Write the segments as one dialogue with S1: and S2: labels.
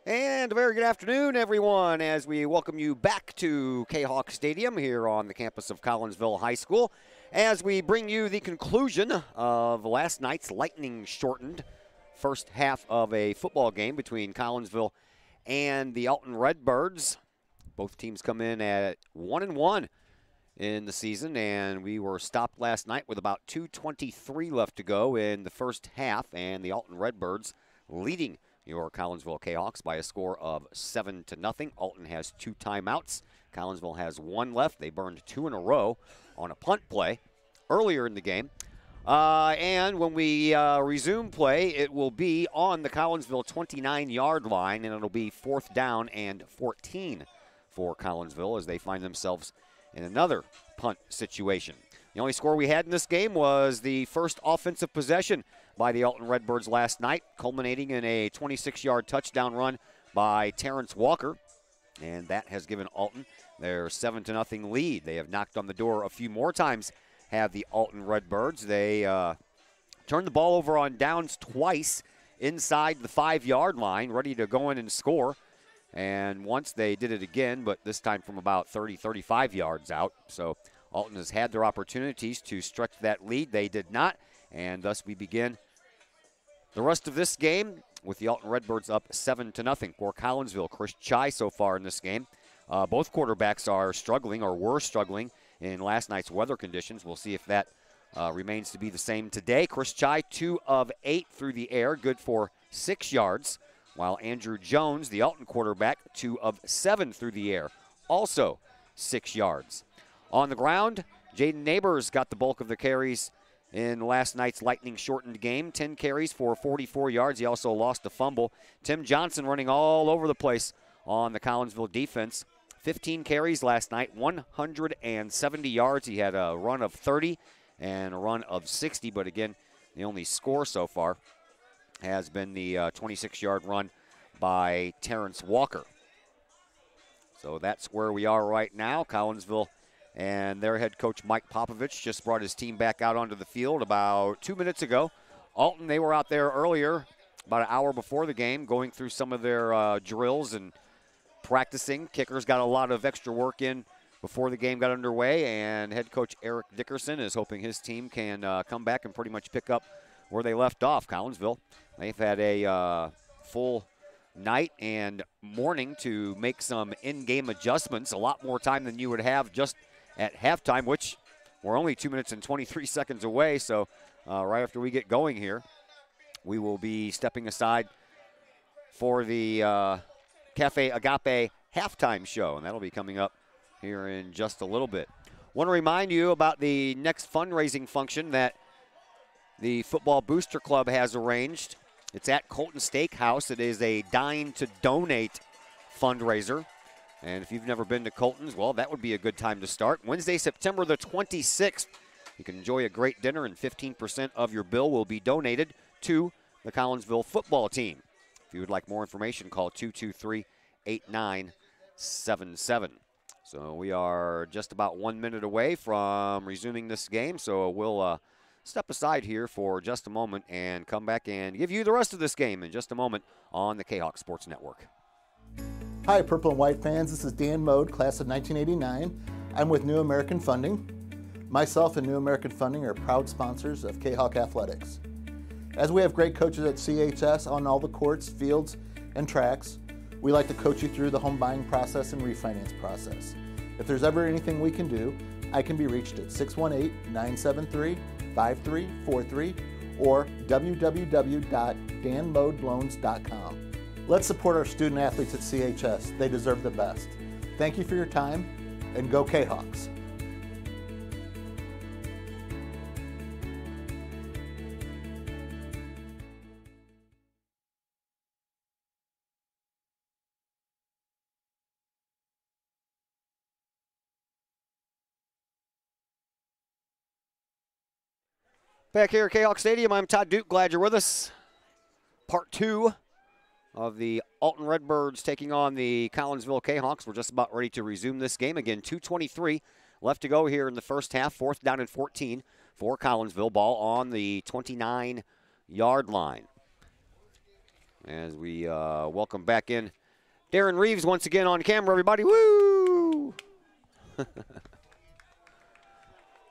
S1: And a very good afternoon, everyone, as we welcome you back to Kahok Stadium here on the campus of Collinsville High School, as we bring you the conclusion of last night's lightning-shortened first half of a football game between Collinsville and the Alton Redbirds. Both teams come in at 1-1 in the season, and we were stopped last night with about 2:23 left to go in the first half, and the Alton Redbirds leading your Collinsville Kahawks by a score of 7-0. Alton has 2 timeouts. Collinsville has 1 left. They burned 2 in a row on a punt play earlier in the game. And when we resume play, it will be on the Collinsville 29-yard line, and it'll be 4th down and 14 for Collinsville as they find themselves in another punt situation. The only score we had in this game was the first offensive possession by the Alton Redbirds last night, culminating in a 26-yard touchdown run by Terrence Walker. And that has given Alton their 7-0 lead. They have knocked on the door a few more times, have the Alton Redbirds. They turned the ball over on downs twice inside the 5-yard line, ready to go in and score. And once they did it again, but this time from about 30, 35 yards out. So Alton has had their opportunities to stretch that lead. They did not, and thus we begin the rest of this game with the Alton Redbirds up 7-0 for Collinsville. Chris Chai so far in this game. Both quarterbacks are struggling, or were struggling, in last night's weather conditions. We'll see if that remains to be the same today. Chris Chai, 2 of 8 through the air, good for 6 yards, while Andrew Jones, the Alton quarterback, 2 of 7 through the air, also 6 yards. On the ground, Jaden Neighbors got the bulk of the carries in last night's lightning-shortened game. 10 carries for 44 yards. He also lost a fumble. Tim Johnson running all over the place on the Collinsville defense. 15 carries last night, 170 yards. He had a run of 30 and a run of 60, but again, the only score so far has been the 26-yard run by Terrence Walker. So that's where we are right now. Collinsville and their head coach, Mike Popovich, just brought his team back out onto the field about 2 minutes ago. Alton, they were out there earlier, about an hour before the game, going through some of their drills and practicing. Kickers got a lot of extra work in before the game got underway, and head coach Eric Dickerson is hoping his team can come back and pretty much pick up where they left off. Collinsville, they've had a full night and morning to make some in-game adjustments, a lot more time than you would have just at halftime, which we're only 2 minutes and 23 seconds away. So right after we get going here, we will be stepping aside for the Cafe Agape halftime show, and that'll be coming up here in just a little bit. Want to remind you about the next fundraising function that the Football Booster Club has arranged. It's at Colton Steakhouse. It is a Dine to Donate fundraiser. And if you've never been to Colton's, well, that would be a good time to start. Wednesday, September the 26th. You can enjoy a great dinner, and 15% of your bill will be donated to the Collinsville football team. If you would like more information, call 223-8977. So we are just about 1 minute away from resuming this game, so we'll step aside here for just a moment and come back and give you the rest of this game in just a moment on the Kahok Sports Network.
S2: Hi, Purple and White fans. This is Dan Mode, class of 1989. I'm with New American Funding. Myself and New American Funding are proud sponsors of Kahok Athletics. As we have great coaches at CHS on all the courts, fields, and tracks, we like to coach you through the home buying process and refinance process. If there's ever anything we can do, I can be reached at 618-973-5343 or www.danmodeloans.com. Let's support our student athletes at CHS. They deserve the best. Thank you for your time, and go Kahawks.
S1: Back here at Kahok Stadium, I'm Todd Duke. Glad you're with us. Part 2 of the Alton Redbirds taking on the Collinsville Kahawks. We're just about ready to resume this game. Again, 2:23 left to go here in the first half. 4th down and 14 for Collinsville. Ball on the 29-yard line. as we welcome back in Darren Reeves once again on camera, everybody. Woo!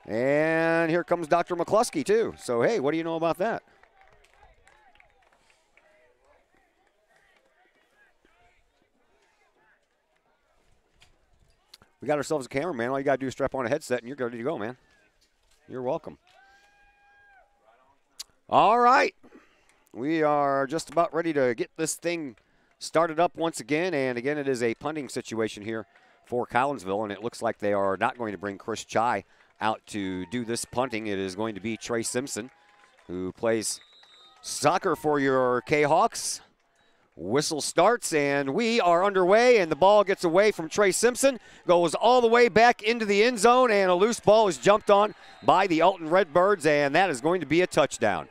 S1: And here comes Dr. McCluskey, too. So, hey, what do you know about that? We got ourselves a cameraman. All you got to do is strap on a headset, and you're ready to go, man. You're welcome. All right. We are just about ready to get this thing started up once again. And, again, it is a punting situation here for Collinsville, and it looks like they are not going to bring Chris Chai out to do this punting. It is going to be Trey Simpson, who plays soccer for your Kahawks. Whistle starts, and we are underway, and the ball gets away from Trey Simpson, goes all the way back into the end zone, and a loose ball is jumped on by the Alton Redbirds, and that is going to be a touchdown.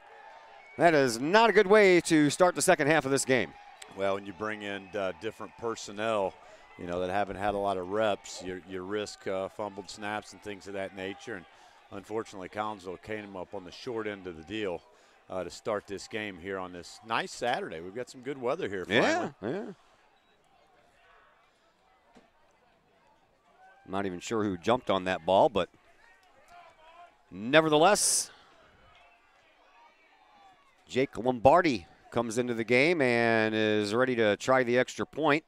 S1: That is not a good way to start the second half of this game.
S3: Well, when you bring in different personnel, you know, that haven't had a lot of reps, you risk fumbled snaps and things of that nature, and unfortunately, Collinsville came up on the short end of the deal to start this game here on this nice Saturday. We've got some good weather here finally.
S1: Yeah. I'm not even sure who jumped on that ball, but nevertheless, Jake Lombardi comes into the game and is ready to try the extra point.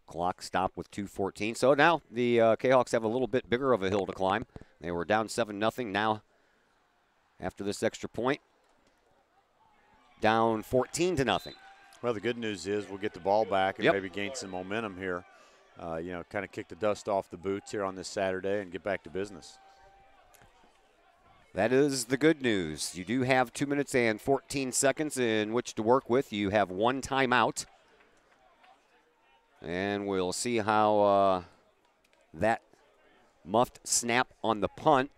S1: Clock stopped with 2:14. So now the Kahawks have a little bit bigger of a hill to climb. They were down 7-0. Now, after this extra point, down 14-0.
S3: Well, the good news is we'll get the ball back and
S1: Yep.
S3: maybe gain some momentum here. You know, kind of kick the dust off the boots here on this Saturday and get back to business.
S1: That is the good news. You do have 2 minutes and 14 seconds in which to work with. You have one timeout. And we'll see how that muffed snap on the punt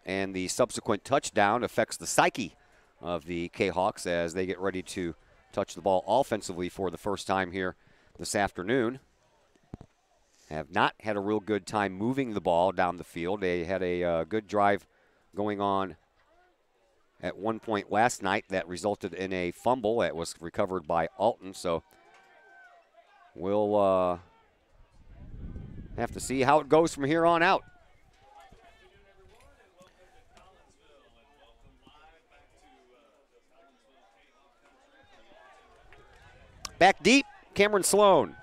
S1: and the subsequent touchdown affects the psyche of the Kahawks as they get ready to touch the ball offensively for the first time here this afternoon. Have not had a real good time moving the ball down the field. They had a good drive going on at one point last night that resulted in a fumble that was recovered by Alton. So we'll have to see how it goes from here on out. Back deep, Cameron Sloan.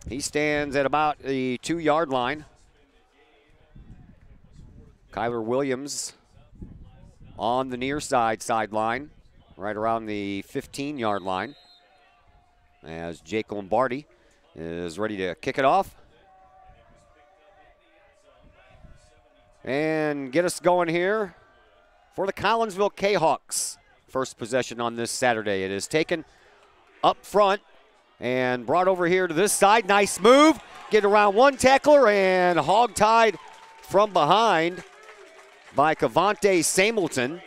S1: He stands at about the 2-yard line. Kyler Williams on the near sideline, right around the 15-yard line, as Jake Lombardi is ready to kick it off and get us going here for the Collinsville Kahawks. First possession on this Saturday. It is taken up front and brought over here to this side. Nice move. Get around one tackler and hog-tied from behind by Cavante Samilton.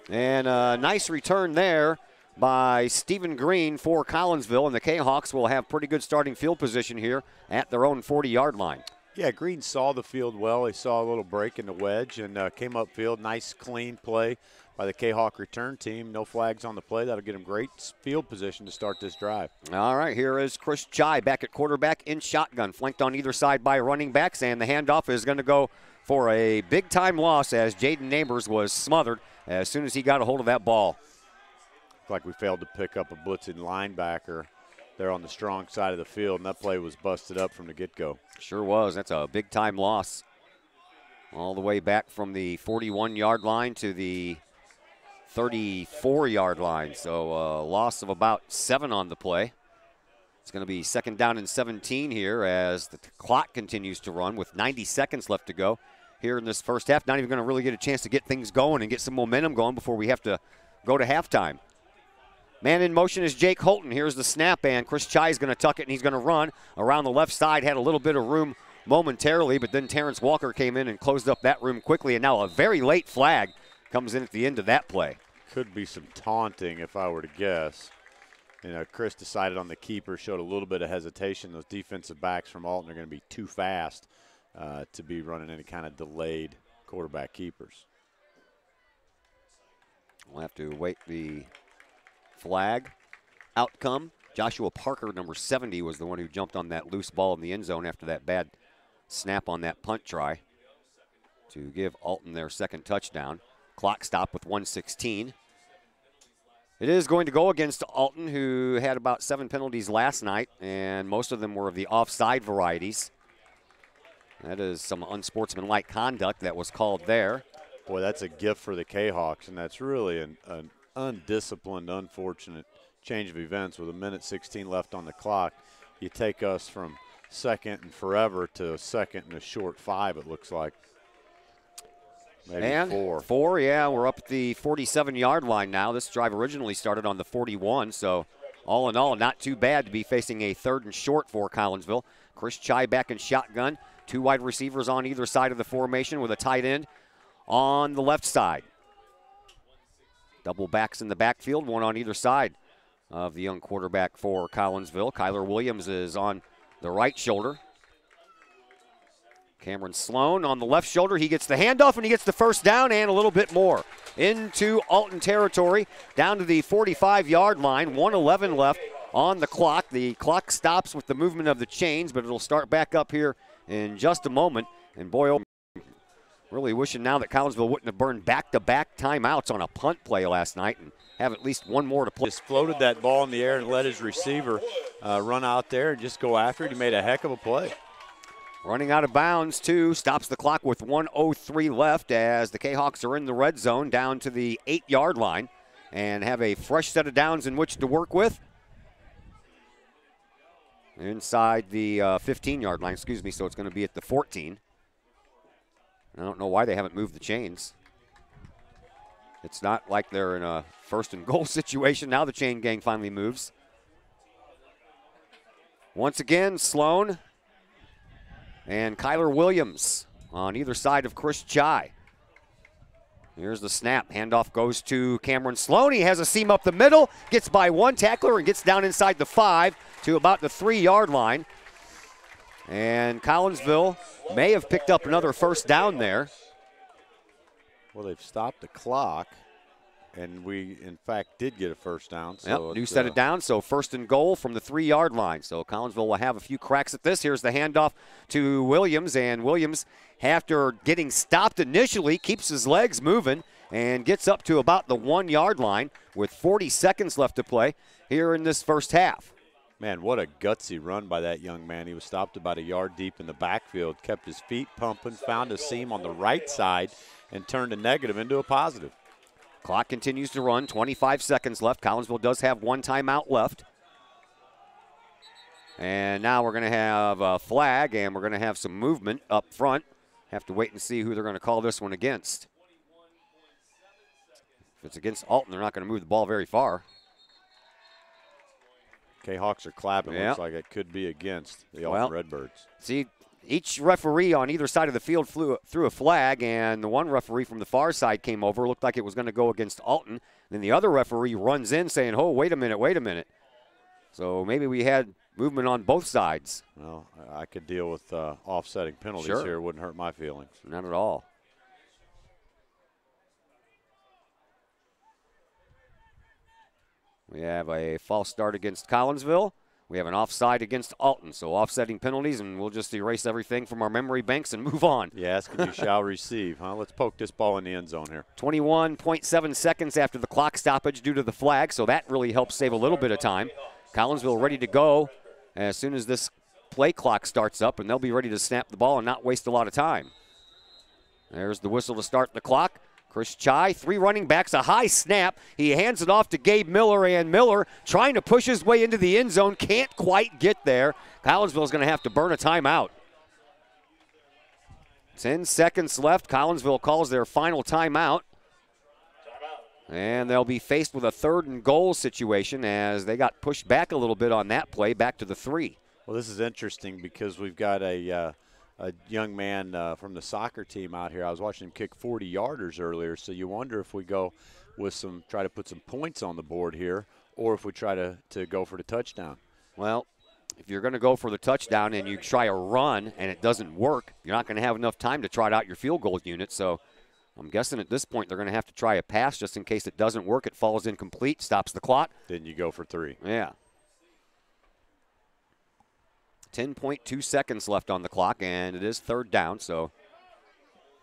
S1: And a nice return there by Stephen Green for Collinsville. And the Kahawks will have pretty good starting field position here at their own 40-yard line.
S3: Yeah, Green saw the field well. He saw a little break in the wedge and came upfield. Nice, clean play by the Kahawk return team. No flags on the play. That'll get him great field position to start this drive.
S1: All right, here is Chris Chai back at quarterback in shotgun, flanked on either side by running backs, and the handoff is going to go for a big-time loss as Jaden Neighbors was smothered as soon as he got a hold of that ball.
S3: Looked like we failed to pick up a blitzing linebacker there on the strong side of the field, and that play was busted up from the get-go.
S1: Sure was. That's a big-time loss. All the way back from the 41-yard line to the 34-yard line. So a loss of about 7 on the play. It's going to be second down and 17 here as the clock continues to run with 90 seconds left to go here in this first half. Not even going to really get a chance to get things going and get some momentum going before we have to go to halftime. Man in motion is Jake Holton. Here's the snap, and Chris Chai is going to tuck it, and he's going to run around the left side. Had a little bit of room momentarily, but then Terrence Walker came in and closed up that room quickly, and now a very late flag comes in at the end of that play.
S3: Could be some taunting if I were to guess. You know, Chris decided on the keeper, showed a little bit of hesitation. Those defensive backs from Alton are going to be too fast to be running any kind of delayed quarterback keepers.
S1: We'll have to wait the flag outcome. Joshua Parker, number 70, was the one who jumped on that loose ball in the end zone after that bad snap on that punt try to give Alton their second touchdown. Clock stop with 1:16. It is going to go against Alton, who had about 7 penalties last night, and most of them were of the offside varieties. That is some unsportsmanlike conduct that was called there.
S3: Boy, that's a gift for the Kahawks, and that's really an undisciplined, unfortunate change of events with 1:16 left on the clock. You take us from second and forever to second and a short 5, it looks like. Maybe
S1: and 4, yeah, we're up at the 47-yard line now. This drive originally started on the 41, so all in all, not too bad to be facing a 3rd and short for Collinsville. Chris Chai back in shotgun. 2 wide receivers on either side of the formation with a tight end on the left side. Double backs in the backfield, one on either side of the young quarterback for Collinsville. Kyler Williams is on the right shoulder. Cameron Sloan on the left shoulder. He gets the handoff and he gets the first down and a little bit more into Alton territory, down to the 45-yard line. 1:11 left on the clock. The clock stops with the movement of the chains, but it'll start back up here in just a moment. And boy, oh, really wishing now that Collinsville wouldn't have burned back-to-back timeouts on a punt play last night and have at least one more to play.
S3: Just floated that ball in the air and let his receiver run out there and just go after it. He made a heck of a play.
S1: Running out of bounds, too, stops the clock with 1:03 left as the Kahawks are in the red zone down to the 8-yard line and have a fresh set of downs in which to work with. Inside the 15-yard line, excuse me, so it's going to be at the 14. I don't know why they haven't moved the chains. It's not like they're in a 1st and goal situation. Now the chain gang finally moves. Once again, Sloan and Kyler Williams on either side of Chris Chai. Here's the snap. Handoff goes to Cameron Sloan. He has a seam up the middle, gets by one tackler and gets down inside the 5 to about the 3-yard line. And Collinsville may have picked up another first down there.
S3: Well, they've stopped the clock, and we, in fact, did get a first down. So
S1: yep, new set of downs, so 1st and goal from the 3-yard line. So Collinsville will have a few cracks at this. Here's the handoff to Williams, and Williams, after getting stopped initially, keeps his legs moving and gets up to about the 1-yard line with 40 seconds left to play here in this first half.
S3: Man, what a gutsy run by that young man. He was stopped about a yard deep in the backfield, kept his feet pumping, found a seam on the right side, and turned a negative into a positive.
S1: Clock continues to run, 25 seconds left. Collinsville does have 1 timeout left. And now we're going to have a flag, and we're going to have some movement up front. Have to wait and see who they're going to call this one against. If it's against Alton, they're not going to move the ball very far.
S3: Kahawks are clapping.
S1: Yep.
S3: Looks like it could be against the Alton Redbirds.
S1: See, each referee on either side of the field threw a flag, and the one referee from the far side came over. Looked like it was going to go against Alton. Then the other referee runs in saying, oh, wait a minute. So maybe we had movement on both sides.
S3: Well, I could deal with offsetting penalties here. It wouldn't hurt my feelings.
S1: Not at all. We have a false start against Collinsville. We have an offside against Alton. So offsetting penalties, and we'll just erase everything from our memory banks and move on.
S3: You ask and you shall receive, huh? Let's poke this ball in the end zone here.
S1: 21.7 seconds after the clock stoppage due to the flag, so that really helps save a little bit of time. Collinsville ready to go as soon as this play clock starts up, and they'll be ready to snap the ball and not waste a lot of time. There's the whistle to start the clock. Chris Chai, 3 running backs, a high snap. He hands it off to Gabe Miller, and Miller trying to push his way into the end zone, can't quite get there. Collinsville's going to have to burn a timeout. 10 seconds left. Collinsville calls their final timeout. And they'll be faced with a 3rd and goal situation as they got pushed back a little bit on that play, back to the 3.
S3: Well, this is interesting because we've got a young man from the soccer team out here. I was watching him kick 40-yarders earlier, so you wonder if we go with try to put some points on the board here, or if we try to go for the touchdown.
S1: Well, if you're going to go for the touchdown and you try a run and it doesn't work, you're not going to have enough time to trot out your field goal unit. So I'm guessing at this point they're going to have to try a pass just in case it doesn't work. It falls incomplete, stops the clock.
S3: Then you go for 3.
S1: Yeah. 10.2 seconds left on the clock, and it is 3rd down, so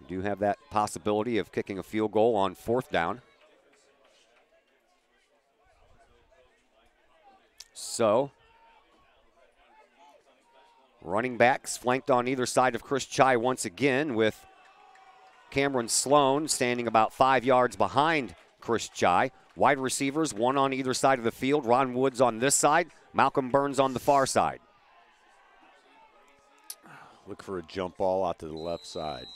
S1: you do have that possibility of kicking a field goal on 4th down. So, running backs flanked on either side of Chris Chai once again, with Cameron Sloan standing about 5 yards behind Chris Chai. Wide receivers, one on either side of the field. Ron Woods on this side, Malcolm Burns on the far side.
S3: Look for a jump ball out to the left side.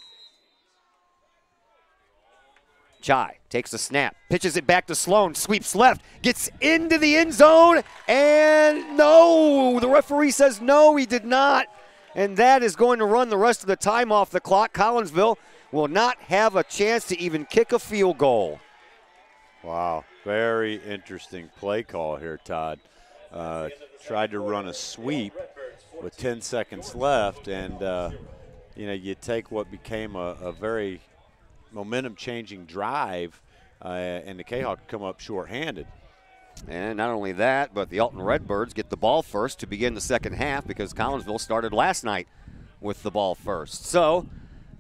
S1: Chai takes the snap, pitches it back to Sloan, sweeps left, gets into the end zone, and no, the referee says no, he did not. And that is going to run the rest of the time off the clock. Collinsville will not have a chance to even kick a field goal.
S3: Wow, very interesting play call here, Todd. Tried to run a sweep with 10 seconds left, and you take what became a very momentum-changing drive, and the Kahok come up short-handed.
S1: And not only that, but the Alton Redbirds get the ball first to begin the second half because Collinsville started last night with the ball first. So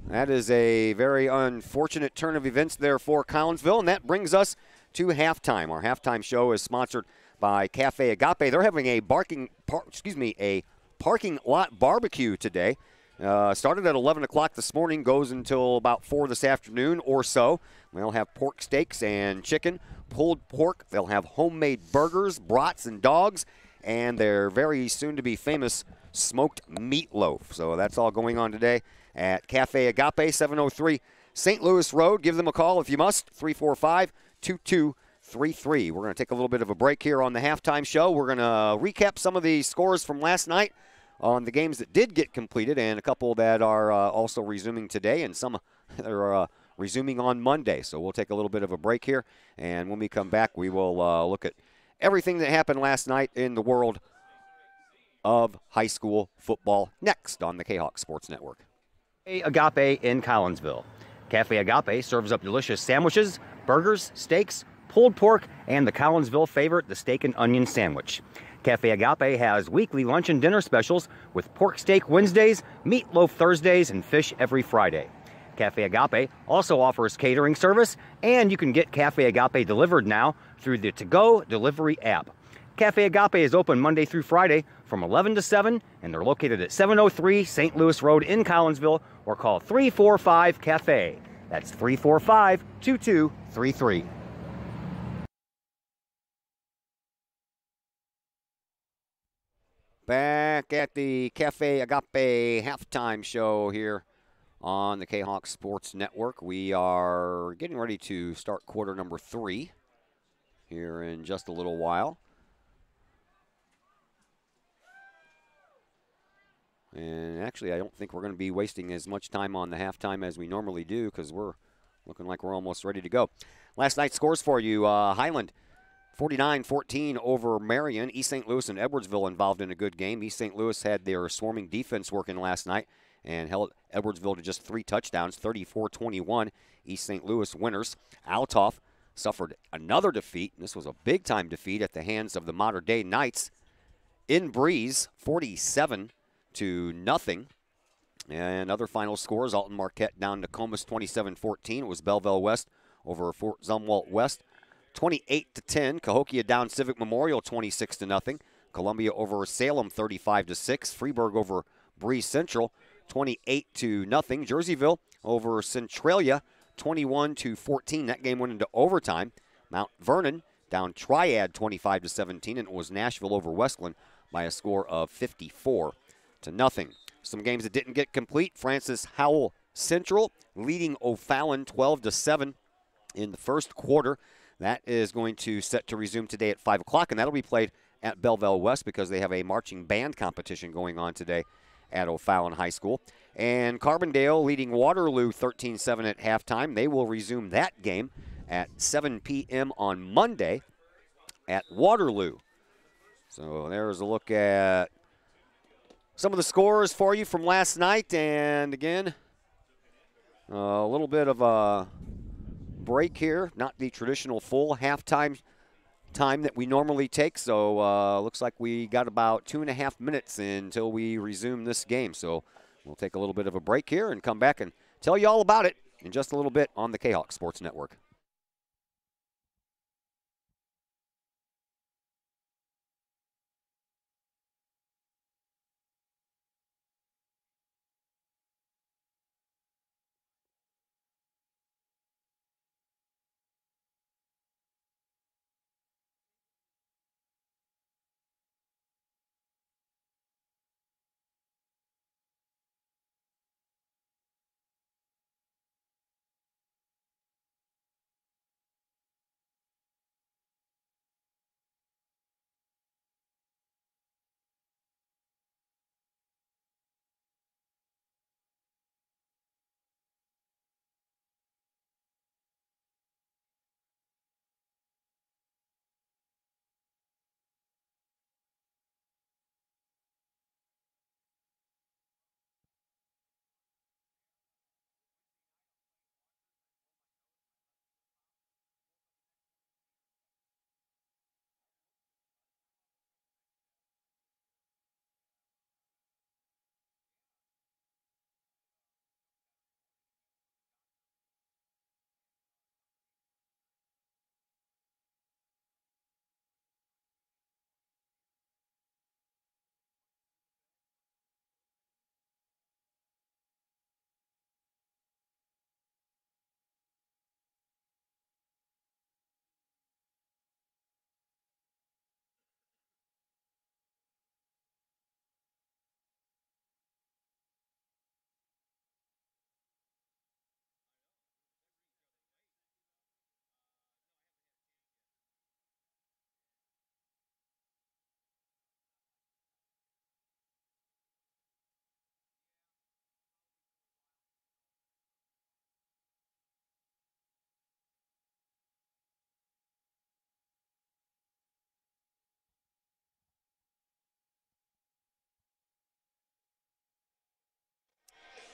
S1: that is a very unfortunate turn of events there for Collinsville, and that brings us to halftime. Our halftime show is sponsored by Cafe Agape. They're having a parking lot barbecue today. Started at 11 o'clock this morning, goes until about 4 this afternoon or so. They'll have pork steaks and chicken, pulled pork. They'll have homemade burgers, brats, and dogs, and their very soon-to-be famous smoked meatloaf. So that's all going on today at Cafe Agape, 703 St. Louis Road. Give them a call if you must, 345-2233. We're going to take a little bit of a break here on the halftime show. We're going to recap some of the scores from last night on the games that did get completed, and a couple that are also resuming today, and some that are resuming on Monday. So we'll take a little bit of a break here, and when we come back, we will look at everything that happened last night in the world of high school football next on the Kahok Sports Network.
S4: Agape in Collinsville. Cafe Agape serves up delicious sandwiches, burgers, steaks, pulled pork, and the Collinsville favorite, the steak and onion sandwich. Cafe Agape has weekly lunch and dinner specials with pork steak Wednesdays, meatloaf Thursdays, and fish every Friday. Cafe Agape also offers catering service, and you can get Cafe Agape delivered now through the To-Go delivery app. Cafe Agape is open Monday through Friday from 11 to 7, and they're located at 703 St. Louis Road in Collinsville, or call 345-CAFE. That's 345-2233.
S1: Back at the Cafe Agape halftime show here on the Kahok Sports Network. We are getting ready to start quarter number 3 here in just a little while. And actually, I don't think we're going to be wasting as much time on the halftime as we normally do because we're looking like we're almost ready to go. Last night's scores for you, Highland 49-14 over Marion. East St. Louis and Edwardsville involved in a good game. East St. Louis had their swarming defense working last night and held Edwardsville to just 3 touchdowns, 34-21. East St. Louis winners. Altoff suffered another defeat. This was a big-time defeat at the hands of the Mater Dei Knights in Breeze, 47-0. And other final scores, Alton Marquette down Nokomis 27-14. It was Belleville West over Fort Zumwalt West. 28-10. Cahokia down Civic Memorial 26-0. Columbia over Salem 35-6. Freeburg over Breeze Central 28-0. Jerseyville over Centralia 21-14. That game went into overtime. Mount Vernon down Triad 25-17, and it was Nashville over Westland by a score of 54-0. Some games that didn't get complete. Francis Howell Central leading O'Fallon 12-7 in the first quarter. That is going to set to resume today at 5 o'clock, and that'll be played at Belleville West because they have a marching band competition going on today at O'Fallon High School. And Carbondale leading Waterloo 13-7 at halftime. They will resume that game at 7 p.m. on Monday at Waterloo. So there's a look at some of the scores for you from last night, and again, a little bit of a break here, not the traditional full halftime time that we normally take, so looks like we got about 2.5 minutes until we resume this game. So we'll take a little bit of a break here and come back and tell you all about it in just a little bit on the Kahok Sports Network.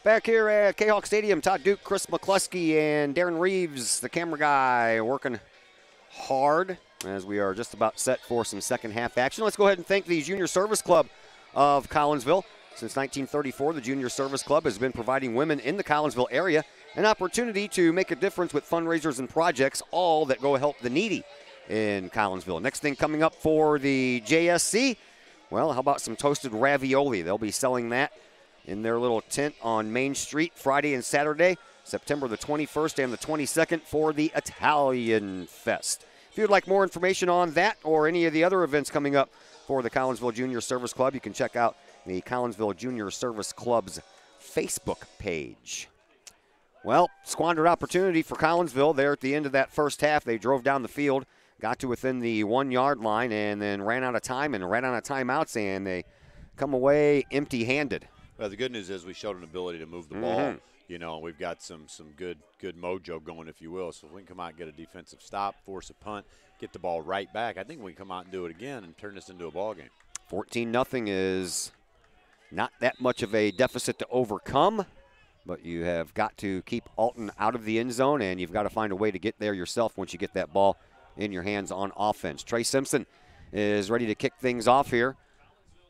S1: Back here at Kahok Stadium, Todd Duke, Chris McCluskey, and Darren Reeves, the camera guy, working hard as we are just about set for some second half action. Let's go ahead and thank the Junior Service Club of Collinsville. Since 1934, the Junior Service Club has been providing women in the Collinsville area an opportunity to make a difference with fundraisers and projects, all that go help the needy in Collinsville. Next thing coming up for the JSC, well, how about some toasted ravioli? They'll be selling that in their little tent on Main Street Friday and Saturday, September the 21st and the 22nd for the Italian Fest. If you'd like more information on that or any of the other events coming up for the Collinsville Junior Service Club, you can check out the Collinsville Junior Service Club's Facebook page. Well, squandered opportunity for Collinsville there at the end of that first half. They drove down the field, got to within the 1 yard line, and then ran out of time and ran out of timeouts, and they come away empty-handed.
S3: Well, the good news is we showed an ability to move the ball. You know, we've got some good mojo going, if you will. So if we can come out and get a defensive stop, force a punt, get the ball right back, I think we can come out and do it again and turn this into a ball game.
S1: 14-0 is not that much of a deficit to overcome, but you have got to keep Alton out of the end zone, and you've got to find a way to get there yourself once you get that ball in your hands on offense. Trey Simpson is ready to kick things off here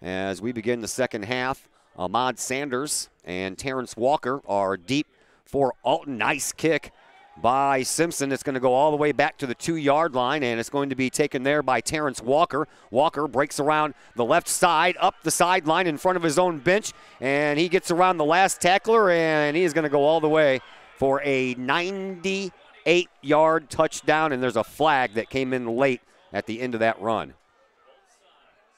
S1: as we begin the second half. Ahmad Sanders and Terrence Walker are deep for Alton. Nice kick by Simpson. It's going to go all the way back to the 2 yard line, and it's going to be taken there by Terrence Walker. Walker breaks around the left side, up the sideline in front of his own bench, and he gets around the last tackler, and he is going to go all the way for a 98-yard touchdown, and there's a flag that came in late at the end of that run.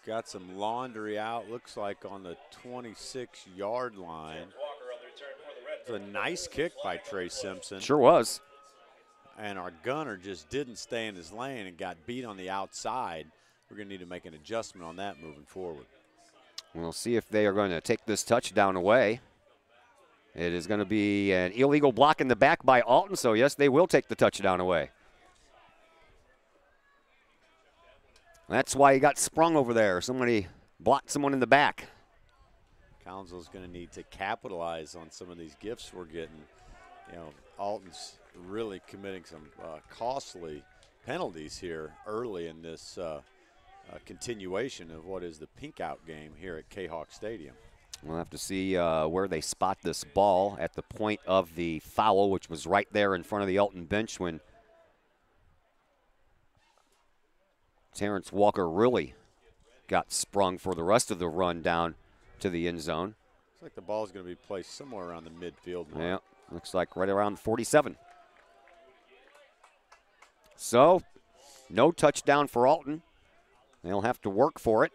S3: Got some laundry out, looks like on the 26-yard line. It's a nice kick by Trey Simpson.
S1: Sure was.
S3: And our gunner just didn't stay in his lane and got beat on the outside. We're going to need to make an adjustment on that moving forward.
S1: We'll see if they are going to take this touchdown away. It is going to be an illegal block in the back by Alton, so yes, they will take the touchdown away. That's why he got sprung over there. Somebody blocked someone in the back.
S3: Collinsville's going to need to capitalize on some of these gifts we're getting. You know, Alton's really committing some costly penalties here early in this continuation of what is the pink out game here at Kahok Stadium.
S1: We'll have to see where they spot this ball at the point of the foul, which was right there in front of the Alton bench when Terrence Walker really got sprung for the rest of the run down to the end zone.
S3: Looks like the ball is going to be placed somewhere around the midfield mark.
S1: Yeah, looks like right around 47. So, no touchdown for Alton. They'll have to work for it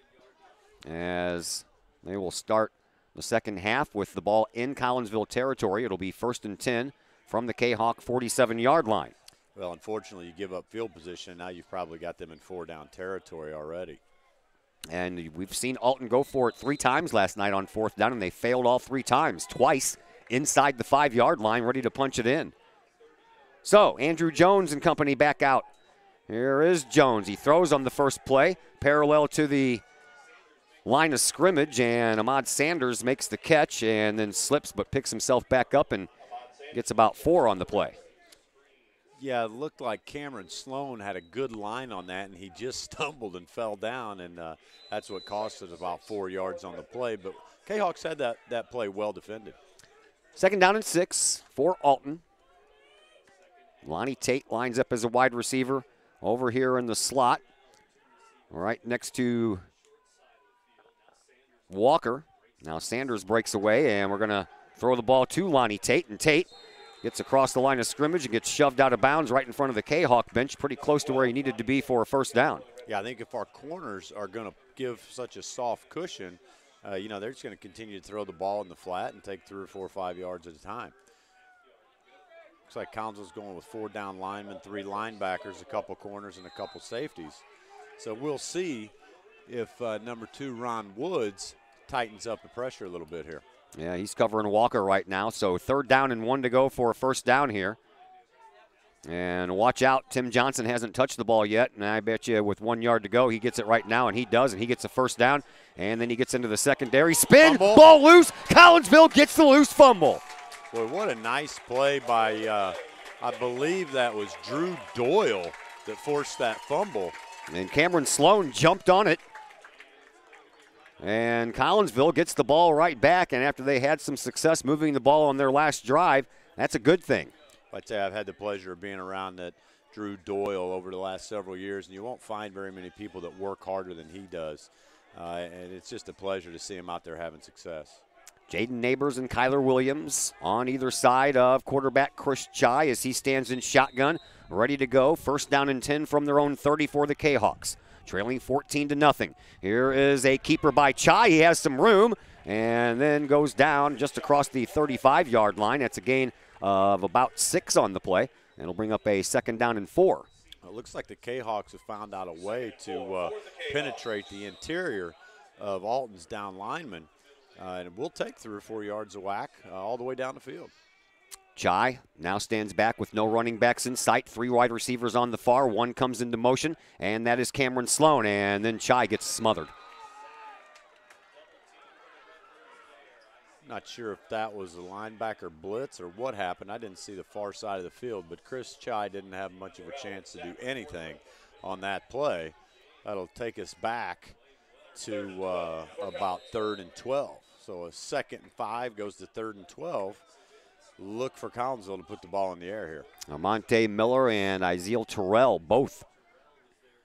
S1: as they will start the second half with the ball in Collinsville territory. It'll be 1st and 10 from the Kahok 47-yard line.
S3: Well, unfortunately, you give up field position. Now you've probably got them in 4-down territory already.
S1: And we've seen Alton go for it 3 times last night on 4th down, and they failed all 3 times, twice inside the 5-yard line, ready to punch it in. So, Andrew Jones and company back out. Here is Jones. He throws on the first play, parallel to the line of scrimmage, and Ahmad Sanders makes the catch and then slips but picks himself back up and gets about 4 on the play.
S3: Yeah, it looked like Cameron Sloan had a good line on that, and he just stumbled and fell down, and that's what cost us about 4 yards on the play. But Kahawks had that play well defended.
S1: 2nd down and 6 for Alton. Lonnie Tate lines up as a wide receiver over here in the slot, right next to Walker. Now Sanders breaks away, and we're going to throw the ball to Lonnie Tate, and Tate gets across the line of scrimmage and gets shoved out of bounds right in front of the Kahok bench, pretty close to where he needed to be for a 1st down.
S3: Yeah, I think if our corners are going to give such a soft cushion, you know, they're just going to continue to throw the ball in the flat and take 3 or 4 or 5 yards at a time. Looks like Collinsville's going with 4 down linemen, 3 linebackers, a couple corners, and a couple safeties. So we'll see if number 2, Ron Woods, tightens up the pressure a little bit here.
S1: Yeah, he's covering Walker right now. So 3rd down and 1 to go for a 1st down here. And watch out, Tim Johnson hasn't touched the ball yet, and I bet you with 1 yard to go, he gets it right now, and he does, and he gets a 1st down, and then he gets into the secondary. Spin,
S3: fumble.
S1: Ball loose, Collinsville gets the loose fumble.
S3: Boy, what a nice play by, I believe that was Drew Doyle that forced that fumble.
S1: And Cameron Sloan jumped on it. And Collinsville gets the ball right back, and after they had some success moving the ball on their last drive, that's a good thing.
S3: I'd say I've had the pleasure of being around that Drew Doyle over the last several years, and you won't find very many people that work harder than he does. And it's just a pleasure to see him out there having success.
S1: Jaden Neighbors and Kyler Williams on either side of quarterback Chris Chai as he stands in shotgun, ready to go. 1st down and 10 from their own 30 for the Kahawks. Trailing 14-0. Here is a keeper by Chai. He has some room and then goes down just across the 35-yard line. That's a gain of about 6 on the play. And it'll bring up a 2nd down and 4.
S3: It looks like the Kahawks have found out a way to penetrate the interior of Alton's down lineman. And we'll take 3 or 4 yards of whack all the way down the field.
S1: Chai now stands back with no running backs in sight. 3 wide receivers on the far. 1 comes into motion, and that is Cameron Sloan. And then Chai gets smothered.
S3: Not sure if that was a linebacker blitz or what happened. I didn't see the far side of the field, but Chris Chai didn't have much of a chance to do anything on that play. That'll take us back to about 3rd and 12. So a 2nd and 5 goes to 3rd and 12. Look for Collinsville to put the ball in the air here.
S1: Amonte Miller and Iziel Terrell both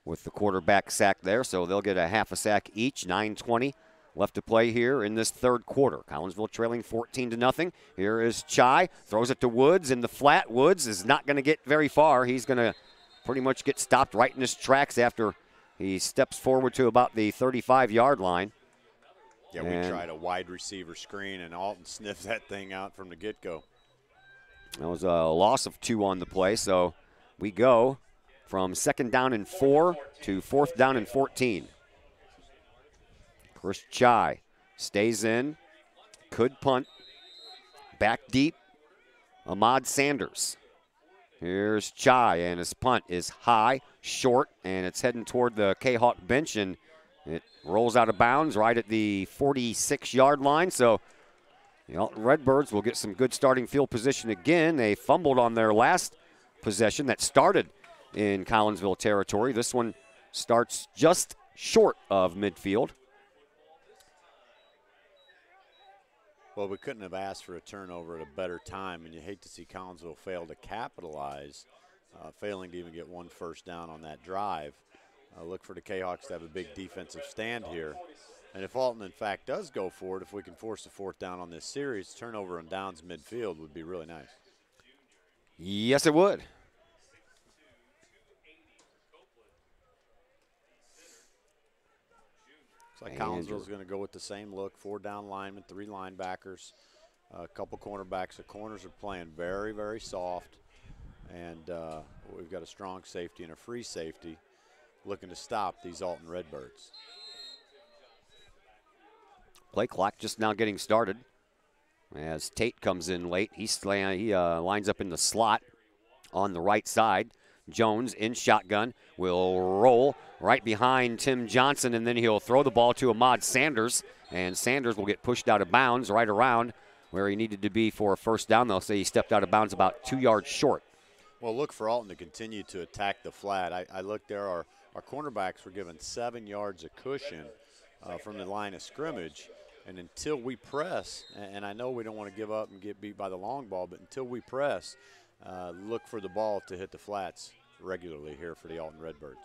S1: with the quarterback sack there, so they'll get a half a sack each. 9:20 left to play here in this 3rd quarter. Collinsville trailing 14-0. Here is Chai, throws it to Woods in the flat. Woods is not going to get very far. He's going to pretty much get stopped right in his tracks after he steps forward to about the 35-yard line.
S3: Yeah, we tried a wide receiver screen, and Alton sniffed that thing out from the get-go.
S1: That was a loss of 2 on the play, so we go from 2nd down and 4 to 4th down and 14. Chris Chai stays in, could punt, back deep, Ahmad Sanders. Here's Chai, and his punt is high, short, and it's heading toward the Kahok bench, and It rolls out of bounds right at the 46-yard line. So the Alton Redbirds will get some good starting field position again. They fumbled on their last possession that started in Collinsville territory. This one starts just short of midfield.
S3: Well, we couldn't have asked for a turnover at a better time, and you hate to see Collinsville fail to capitalize, failing to even get one first down on that drive. Look for the Kahawks to have a big defensive stand here. And if Alton, in fact, does go for it, if we can force a fourth down on this series, turnover and downs midfield would be really nice.
S1: Yes, it would.
S3: Looks like Collinsville's going to go with the same look. 4 down linemen, 3 linebackers, a couple cornerbacks. The corners are playing very, very soft. And we've got a strong safety and a free safety looking to stop these Alton Redbirds.
S1: Play clock just now getting started as Tate comes in late. He lines up in the slot on the right side. Jones in shotgun will roll right behind Tim Johnson, and then he'll throw the ball to Ahmad Sanders, and Sanders will get pushed out of bounds right around where he needed to be for a first down. They'll say he stepped out of bounds about 2 yards short.
S3: Well, look for Alton to continue to attack the flat. I looked there. Our cornerbacks were given 7 yards of cushion from the line of scrimmage. And until we press, and I know we don't want to give up and get beat by the long ball, but until we press, look for the ball to hit the flats regularly here for the Alton Redbirds.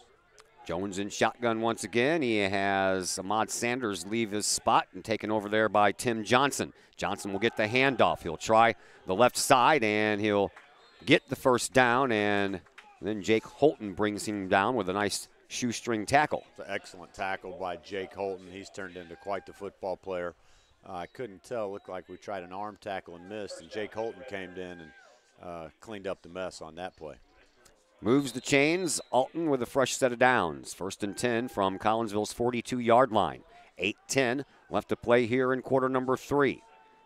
S1: Jones in shotgun once again. He has Ahmad Sanders leave his spot and taken over there by Tim Johnson. Johnson will get the handoff. He'll try the left side, and he'll get the first down, and then Jake Holton brings him down with a nice shoestring tackle.
S3: It's an excellent tackle by Jake Holton. He's turned into quite the football player. I couldn't tell. Looked like we tried an arm tackle and missed, and Jake Holton came in and cleaned up the mess on that play.
S1: Moves the chains. Alton with a fresh set of downs. 1st and 10 from Collinsville's 42-yard line. 8-10 left to play here in quarter number 3.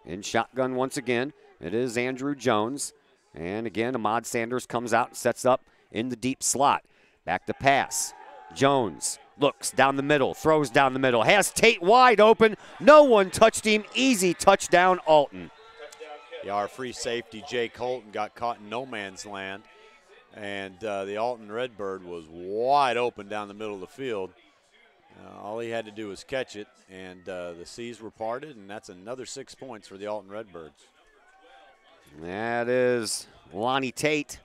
S1: In shotgun once again, it is Andrew Jones. And again, Ahmad Sanders comes out and sets up in the deep slot. Back to pass. Jones looks down the middle, throws down the middle, has Tate wide open. No one touched him. Easy touchdown, Alton.
S3: Yeah, our free safety, Jake Holton, got caught in no man's land. And the Alton Redbird was wide open down the middle of the field. All he had to do was catch it, and the seas were parted, and that's another 6 points for the Alton Redbirds.
S1: That is Lonnie Tate.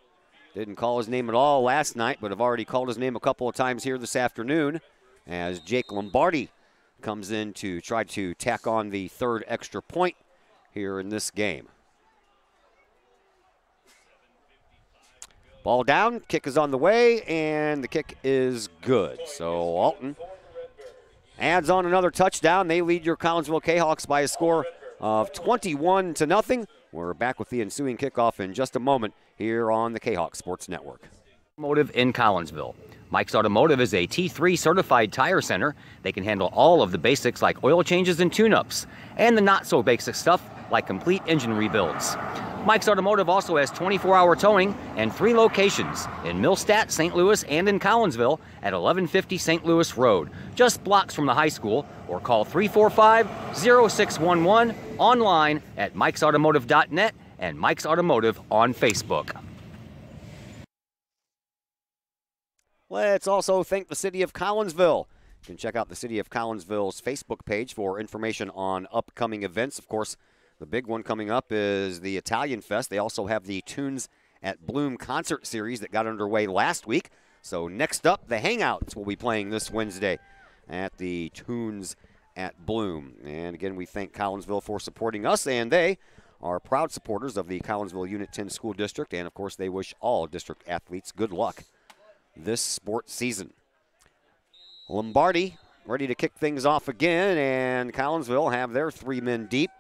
S1: Didn't call his name at all last night, but have already called his name a couple of times here this afternoon as Jake Lombardi comes in to try to tack on the 3rd extra point here in this game. Ball down, kick is on the way, and the kick is good. So Alton adds on another touchdown. They lead your Collinsville Kahawks by a score of 21-0. We're back with the ensuing kickoff in just a moment here on the Kahawk Sports Network.
S4: Automotive in Collinsville. Mike's Automotive is a T3 certified tire center. They can handle all of the basics like oil changes and tune-ups, and the not so basic stuff like complete engine rebuilds. Mike's Automotive also has 24-hour towing and 3 locations in Millstadt, St. Louis, and in Collinsville at 1150 St. Louis Road, just blocks from the high school, or call 345-0611 online at mikesautomotive.net and Mike's Automotive on Facebook.
S1: Let's also thank the City of Collinsville. You can check out the City of Collinsville's Facebook page for information on upcoming events. Of course, the big one coming up is the Italian Fest. They also have the Tunes at Bloom concert series that got underway last week. So next up, the Hangouts will be playing this Wednesday at the Tunes at Bloom. And again, we thank Collinsville for supporting us, and they are proud supporters of the Collinsville Unit 10 School District. And of course, they wish all district athletes good luck this sports season. Lombardi ready to kick things off again, and Collinsville have their 3 men deep.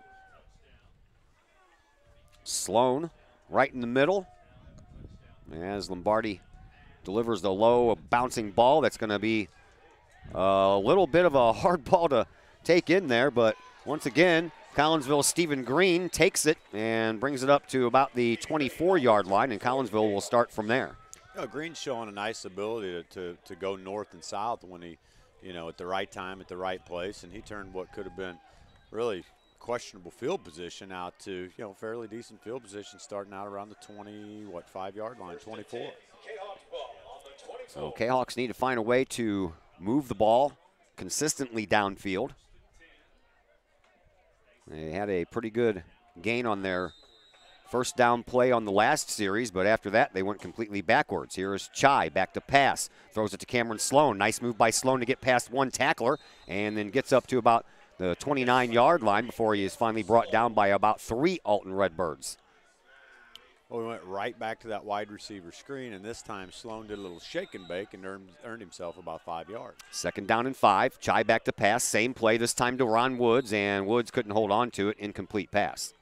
S1: Sloan right in the middle as Lombardi delivers the low bouncing ball. That's going to be a little bit of a hard ball to take in there, but once again, Collinsville's Stephen Green takes it and brings it up to about the 24-yard line, and Collinsville will start from there.
S3: You know, Green's showing a nice ability to go north and south when he you know, at the right time, at the right place, and he turned what could have been really questionable field position out to, you know, fairly decent field position, starting out around the 5-yard line, 24.
S1: So Kahawks need to find a way to move the ball consistently downfield. They had a pretty good gain on their first down play on the last series, but after that they went completely backwards. Here is Chai, back to pass, throws it to Cameron Sloan. Nice move by Sloan to get past one tackler, and then gets up to about the 29-yard line before he is finally brought down by about 3 Alton Redbirds.
S3: Well, we went right back to that wide receiver screen, and this time Sloan did a little shake and bake and earned himself about 5 yards.
S1: 2nd down and 5. Chai back to pass. Same play, this time to Ron Woods, and Woods couldn't hold on to it. Incomplete pass.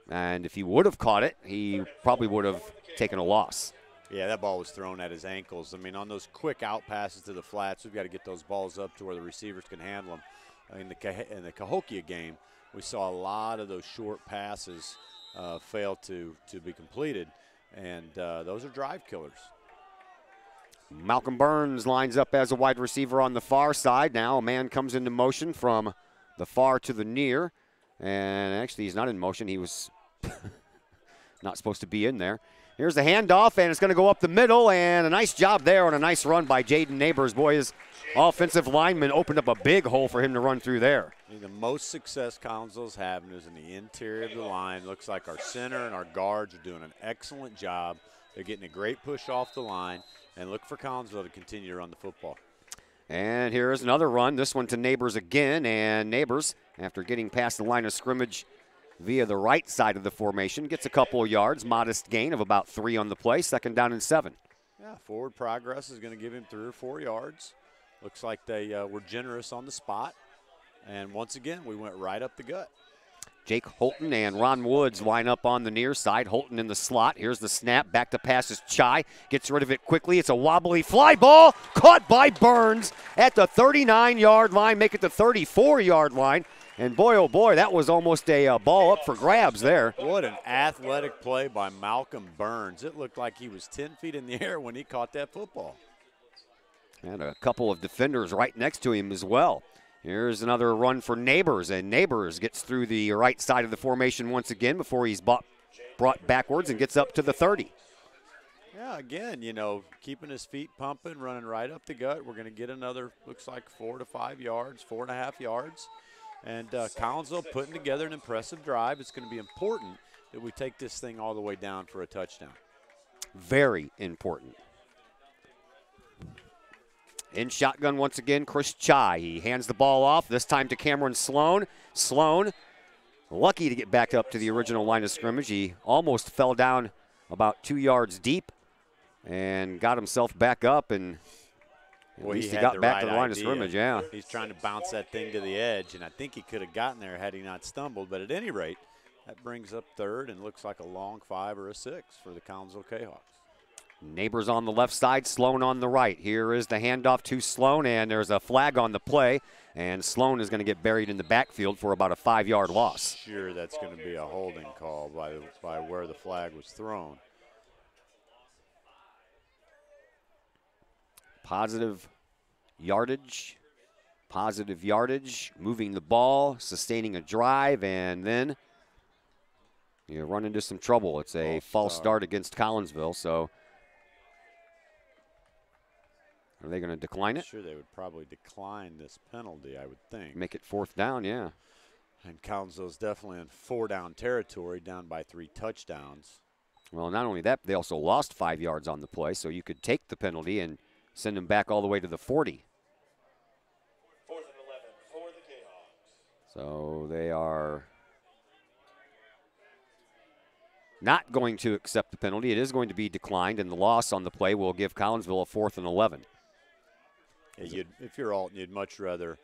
S1: And if he would have caught it, he probably would have taken a loss.
S3: Yeah, that ball was thrown at his ankles. I mean, on those quick out passes to the flats, we've got to get those balls up to where the receivers can handle them. In the Cahokia game, we saw a lot of those short passes fail to be completed, and those are drive killers.
S1: Malcolm Burns lines up as a wide receiver on the far side. Now a man comes into motion from the far to the near, and actually he's not in motion. He was not supposed to be in there. Here's the handoff, and it's going to go up the middle, and a nice job there on a nice run by Jaden Neighbors. Boy, his offensive lineman opened up a big hole for him to run through there.
S3: The most success Collinsville's having is in the interior of the line. Looks like our center and our guards are doing an excellent job. They're getting a great push off the line, and look for Collinsville to continue to run the football.
S1: And here is another run, this one to Neighbors again, and Neighbors, after getting past the line of scrimmage via the right side of the formation, gets a couple of yards, modest gain of about 3 on the play, 2nd down and 7.
S3: Yeah, forward progress is going to give him 3 or 4 yards. Looks like they were generous on the spot. And once again, we went right up the gut.
S1: Jake Holton and Ron Woods line up on the near side. Holton in the slot. Here's the snap. Back to pass is Chai. Gets rid of it quickly. It's a wobbly fly ball caught by Burns at the 39-yard line. Make it the 34-yard line. And boy, oh boy, that was almost a ball up for grabs there.
S3: What an athletic play by Malcolm Burns. It looked like he was 10 feet in the air when he caught that football.
S1: And a couple of defenders right next to him as well. Here's another run for Neighbors, and Neighbors gets through the right side of the formation once again before he's brought backwards and gets up to the 30.
S3: Yeah, again, you know, keeping his feet pumping, running right up the gut. We're going to get another, looks like 4 to 5 yards, 4.5 yards. And Collinsville putting together an impressive drive. It's going to be important that we take this thing all the way down for a touchdown.
S1: Very important. In shotgun once again, Chris Chai. He hands the ball off, this time to Cameron Sloan. Sloan, lucky to get back up to the original line of scrimmage. He almost fell down about 2 yards deep and got himself back up, and at least he got back to the line of scrimmage, yeah.
S3: He's trying to bounce that thing to the edge, and I think he could have gotten there had he not stumbled. But at any rate, that brings up 3rd and looks like a long 5 or a 6 for the Collinsville Kahawks.
S1: Neighbors on the left side, Sloan on the right. Here is the handoff to Sloan, and there's a flag on the play, and Sloan is going to get buried in the backfield for about a 5-yard loss.
S3: Sure, that's going to be a holding call by where the flag was thrown.
S1: Positive yardage, moving the ball, sustaining a drive, and then you run into some trouble. It's a false start against Collinsville, so are they going to decline it?
S3: Sure, they would probably decline this penalty, I would think.
S1: Make it 4th down, yeah.
S3: And Collinsville's definitely in 4-down territory, down by 3 touchdowns.
S1: Well, not only that, but they also lost 5 yards on the play, so you could take the penalty and send them back all the way to the 40.
S5: 4th and 11 for the Kahawks.
S1: So they are not going to accept the penalty. It is going to be declined, and the loss on the play will give Collinsville a 4th and 11.
S3: Yeah, if you're Alton, you'd much rather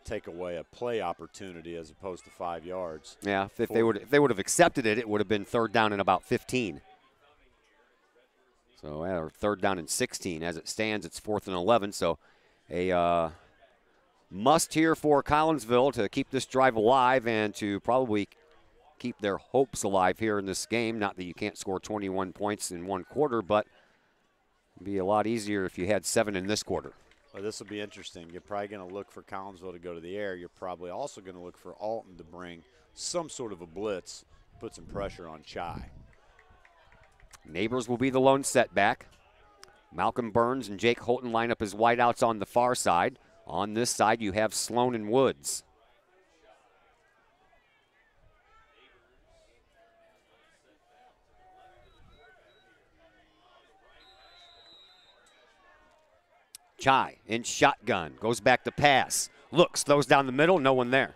S3: take away a play opportunity as opposed to 5 yards.
S1: Yeah, if they would have accepted it, it would have been 3rd down and about 15. So, or 3rd down and 16. As it stands, it's 4th and 11. So, a must here for Collinsville to keep this drive alive and to probably keep their hopes alive here in this game. Not that you can't score 21 points in 1 quarter, but Be a lot easier if you had 7 in this quarter.
S3: Well, this will be interesting. You're probably going to look for Collinsville to go to the air. You're probably also going to look for Alton to bring some sort of a blitz, put some pressure on Chai.
S1: Neighbors will be the lone setback. Malcolm Burns and Jake Holton line up as wideouts on the far side. On this side, you have Sloan and Woods. Chai in shotgun, goes back to pass. Looks, throws down the middle, no one there.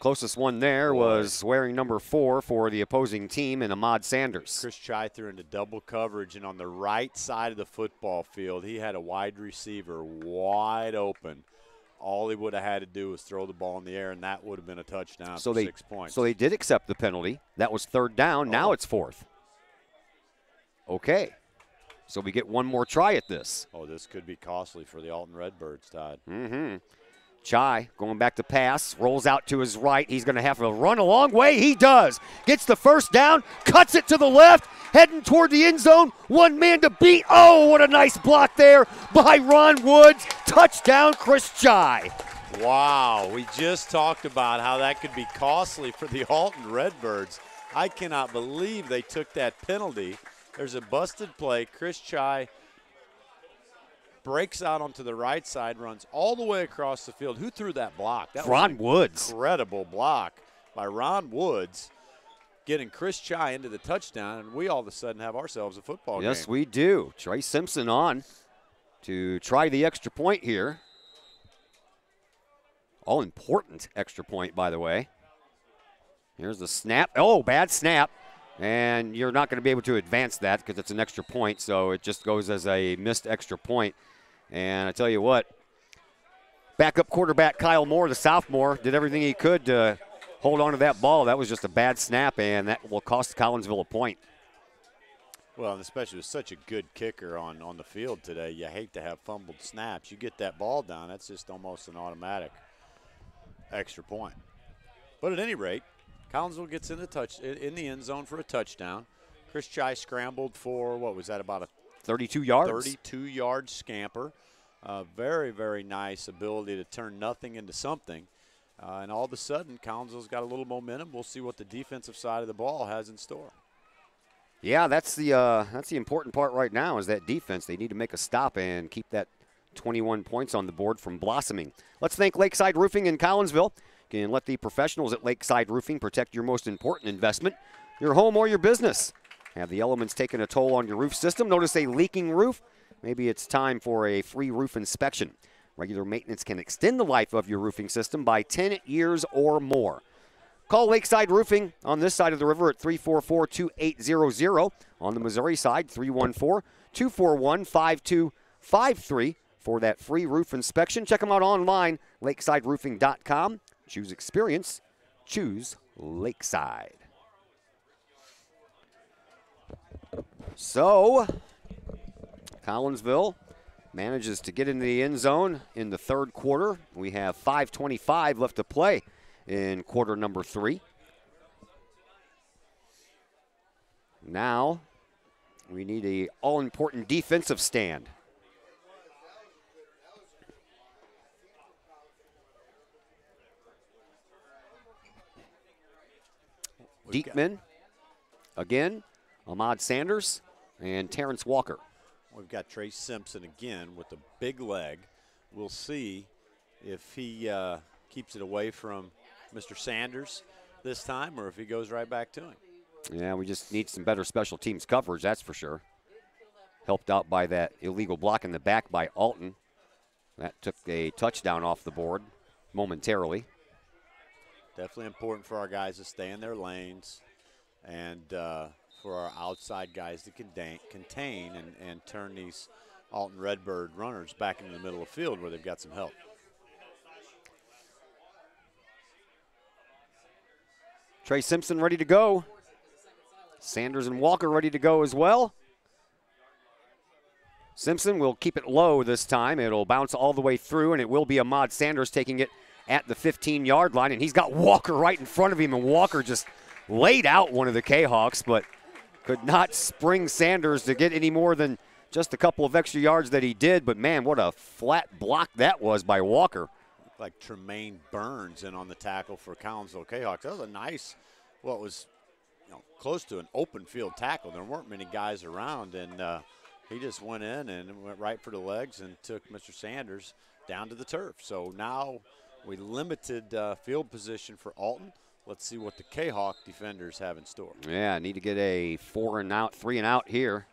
S1: Closest one there was wearing number 4 for the opposing team and Ahmad Sanders.
S3: Chris Chai threw into double coverage, and on the right side of the football field, he had a wide receiver wide open. All he would have had to do was throw the ball in the air, and that would have been a touchdown for 6 points.
S1: So they did accept the penalty. That was 3rd down. Now it's 4th. Okay. So we get one more try at this.
S3: Oh, this could be costly for the Alton Redbirds, Todd.
S1: Mm-hmm. Chai going back to pass, rolls out to his right. He's going to have to run a long way. He does. Gets the first down, cuts it to the left, heading toward the end zone. One man to beat. Oh, what a nice block there by Ron Woods. Touchdown, Chris Chai.
S3: Wow, we just talked about how that could be costly for the Alton Redbirds. I cannot believe they took that penalty. There's a busted play. Chris Chai breaks out onto the right side, runs all the way across the field. Who threw that block? That
S1: Ron Woods.
S3: Incredible block by Ron Woods, getting Chris Chai into the touchdown, and we all of a sudden have ourselves a football game.
S1: Yes, we do. Trey Simpson on to try the extra point here. All important extra point, by the way. Here's the snap. Oh, bad snap. And you're not going to be able to advance that because it's an extra point, so it just goes as a missed extra point. And I tell you what, backup quarterback Kyle Moore, the sophomore, did everything he could to hold on to that ball. That was just a bad snap, and that will cost Collinsville a point.
S3: Well, and especially with such a good kicker on the field today, you hate to have fumbled snaps. You get that ball down, that's just almost an automatic extra point. But at any rate, Collinsville gets in the end zone for a touchdown. Chris Chai scrambled for, what was that, about a
S1: 32 yards?
S3: 32-yard scamper. Very, very nice ability to turn nothing into something. And all of a sudden, Collinsville's got a little momentum. We'll see what the defensive side of the ball has in store.
S1: Yeah, that's the important part right now is that defense. They need to make a stop and keep that 21 points on the board from blossoming. Let's thank Lakeside Roofing in Collinsville. You can let the professionals at Lakeside Roofing protect your most important investment, your home or your business. Have the elements taken a toll on your roof system? Notice a leaking roof? Maybe it's time for a free roof inspection. Regular maintenance can extend the life of your roofing system by 10 years or more. Call Lakeside Roofing on this side of the river at 344-2800. On the Missouri side, 314-241-5253 for that free roof inspection. Check them out online, lakesideroofing.com. Choose experience. Choose Lakeside. So, Collinsville manages to get into the end zone in the 3rd quarter. We have 5:25 left to play in quarter number 3. Now, we need a all-important defensive stand. Diekman, again, Ahmad Sanders, and Terrence Walker.
S3: We've got Trey Simpson again with the big leg. We'll see if he keeps it away from Mr. Sanders this time or if he goes right back to him.
S1: Yeah, we just need some better special teams coverage, that's for sure. Helped out by that illegal block in the back by Alton. That took a touchdown off the board momentarily.
S3: Definitely important for our guys to stay in their lanes and for our outside guys to contain and turn these Alton Redbird runners back into the middle of the field where they've got some help.
S1: Trey Simpson ready to go. Sanders and Walker ready to go as well. Simpson will keep it low this time. It'll bounce all the way through, and it will be Ahmad Sanders taking it at the 15-yard line, and he's got Walker right in front of him, and Walker just laid out one of the Kahawks, but could not spring Sanders to get any more than just a couple of extra yards that he did, but man, what a flat block that was by Walker.
S3: Like Tremaine Burns in on the tackle for Collinsville Kahawks. That was a nice, what was close to an open field tackle. There weren't many guys around, and he just went in and went right for the legs and took Mr. Sanders down to the turf. So now we limited field position for Alton. Let's see what the Kahawk defenders have in store.
S1: Yeah, need to get a 4 and out, 3 and out here.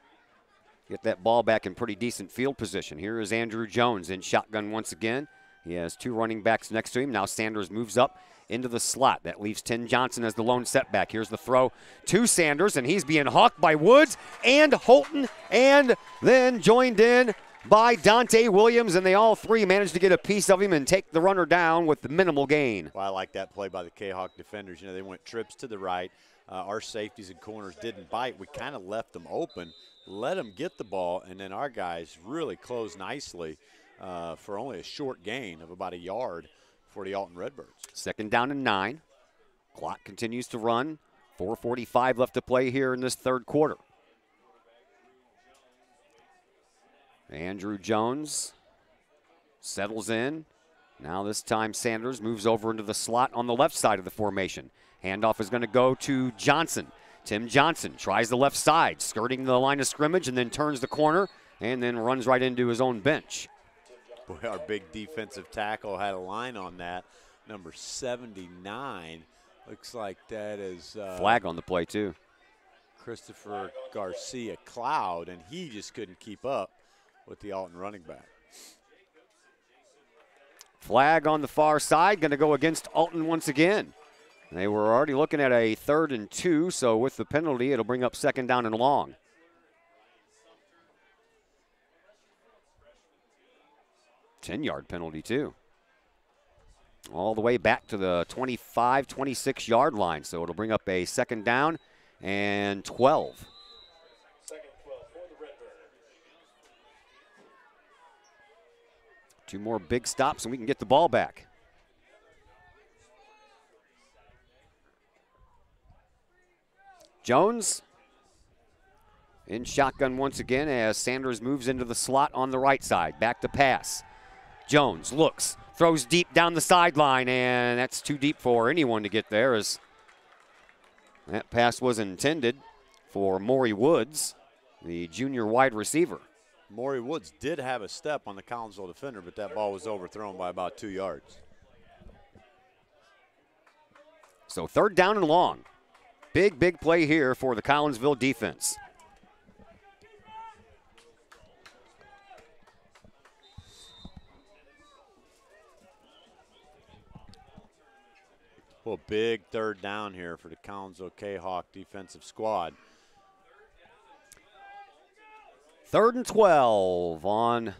S1: Get that ball back in pretty decent field position. Here is Andrew Jones in shotgun once again. He has 2 running backs next to him. Now Sanders moves up into the slot. That leaves Tim Johnson as the lone setback. Here's the throw to Sanders, and he's being hawked by Woods and Holton, and then joined in by Dante Williams, and they all three managed to get a piece of him and take the runner down with the minimal gain.
S3: Well, I like that play by the Kahawk defenders. They went trips to the right. Our safeties and corners didn't bite. We kind of left them open, let them get the ball, and then our guys really closed nicely for only a short gain of about a yard for the Alton Redbirds.
S1: 2nd down and 9. Clock continues to run. 4:45 left to play here in this 3rd quarter. Andrew Jones settles in. Now this time Sanders moves over into the slot on the left side of the formation. Handoff is going to go to Johnson. Tim Johnson tries the left side, skirting the line of scrimmage, and then turns the corner and then runs right into his own bench.
S3: Boy, our big defensive tackle had a line on that. Number 79. Looks like that is
S1: flag on the play too.
S3: Christopher Garcia Cloud, and he just couldn't keep up with the Alton running back.
S1: Flag on the far side, going to go against Alton once again. They were already looking at a 3rd and 2, so with the penalty, it'll bring up 2nd down and long. Ten-yard penalty, too. All the way back to the 25, 26-yard line, so it'll bring up a 2nd down and 12.
S5: 2nd 12 for the Redbirds.
S1: 2 more big stops, and we can get the ball back. Jones in shotgun once again as Sanders moves into the slot on the right side. Back to pass. Jones looks, throws deep down the sideline, and that's too deep for anyone to get there as that pass was intended for Maury Woods, the junior wide receiver.
S3: Maury Woods did have a step on the Collinsville defender, but that ball was overthrown by about 2 yards.
S1: So 3rd down and long. Big play here for the Collinsville defense.
S3: Well, big 3rd down here for the Collinsville Kahawk defensive squad.
S1: 3rd and 12 on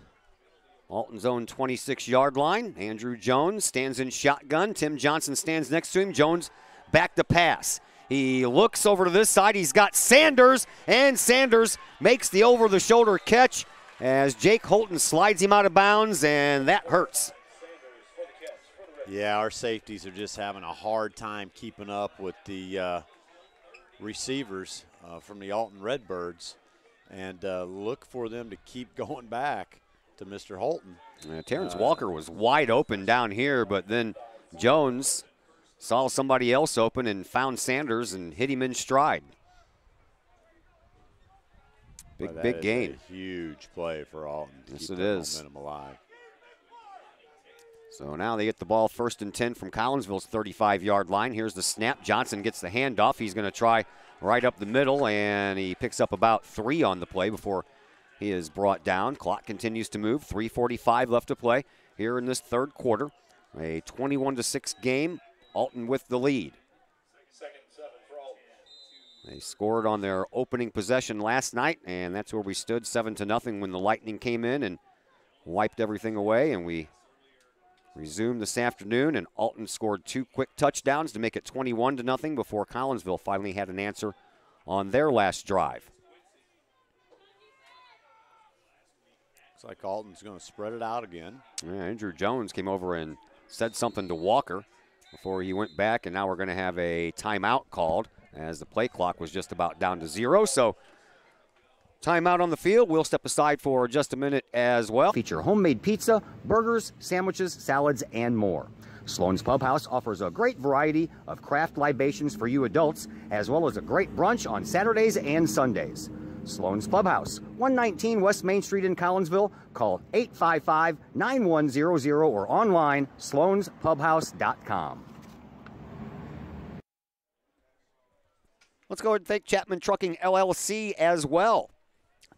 S1: Alton's own 26-yard line. Andrew Jones stands in shotgun. Tim Johnson stands next to him. Jones back to pass. He looks over to this side. He's got Sanders, and Sanders makes the over-the-shoulder catch as Jake Holton slides him out of bounds, and that hurts.
S3: Yeah, our safeties are just having a hard time keeping up with the receivers from the Alton Redbirds, and look for them to keep going back to Mr. Holton.
S1: Terrence Walker was wide open down here, but then Jones saw somebody else open and found Sanders and hit him in stride. Big gain.
S3: A huge play for Alton to
S1: yes,
S3: keep
S1: it
S3: that
S1: is.
S3: momentum alive.
S1: So now they get the ball 1st and 10 from Collinsville's 35-yard line. Here's the snap. Johnson gets the handoff. He's going to try right up the middle, and he picks up about 3 on the play before he is brought down. Clock continues to move. 3:45 left to play here in this 3rd quarter. A 21-6 game. Alton with the lead.
S5: 2nd 7 for Alton.
S1: They scored on their opening possession last night, and that's where we stood 7-0 when the Lightning came in and wiped everything away, and we resumed this afternoon, and Alton scored 2 quick touchdowns to make it 21-0 before Collinsville finally had an answer on their last drive.
S3: Looks like Alton's going to spread it out again.
S1: Yeah, Andrew Jones came over and said something to Walker before he went back, and now we're going to have a timeout called as the play clock was just about down to 0. So Timeout on the field. We'll step aside for just a minute as well.
S4: Feature homemade pizza, burgers, sandwiches, salads, and more. Sloan's Pub House offers a great variety of craft libations for you adults, as well as a great brunch on Saturdays and Sundays. Sloan's Pub House, 119 West Main Street in Collinsville. Call 855-9100 or online, sloanspubhouse.com.
S1: Let's go ahead and thank Chapman Trucking LLC as well.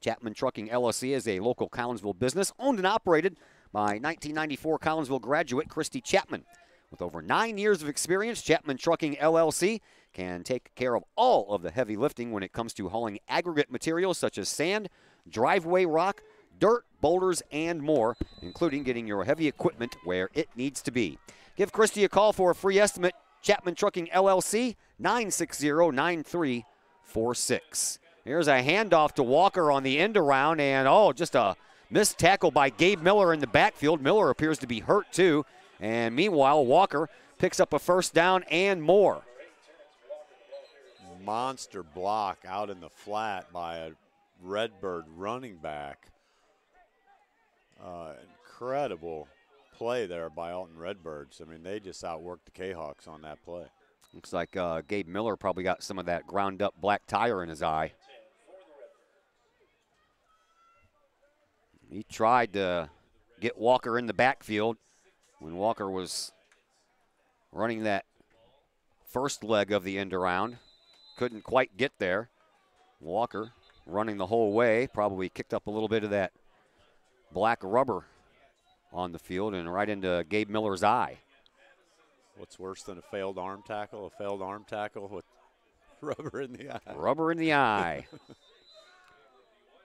S1: Chapman Trucking LLC is a local Collinsville business owned and operated by 1994 Collinsville graduate Christy Chapman. With over 9 years of experience, Chapman Trucking LLC can take care of all of the heavy lifting when it comes to hauling aggregate materials such as sand, driveway rock, dirt, boulders, and more, including getting your heavy equipment where it needs to be. Give Christy a call for a free estimate. Chapman Trucking LLC, 960-9346. Here's a handoff to Walker on the end around, and just a missed tackle by Gabe Miller in the backfield. Miller appears to be hurt too. And meanwhile, Walker picks up a first down and more.
S3: Monster block out in the flat by a Redbird running back. Incredible play there by Alton Redbirds. I mean, they just outworked the Kahawks on that play.
S1: Looks like Gabe Miller probably got some of that ground up black tire in his eye. He tried to get Walker in the backfield when Walker was running that first leg of the end around. Couldn't quite get there. Walker running the whole way, probably kicked up a little bit of that black rubber on the field and right into Gabe Miller's eye.
S3: What's worse than a failed arm tackle? A failed arm tackle with rubber in the eye.
S1: Rubber in the eye.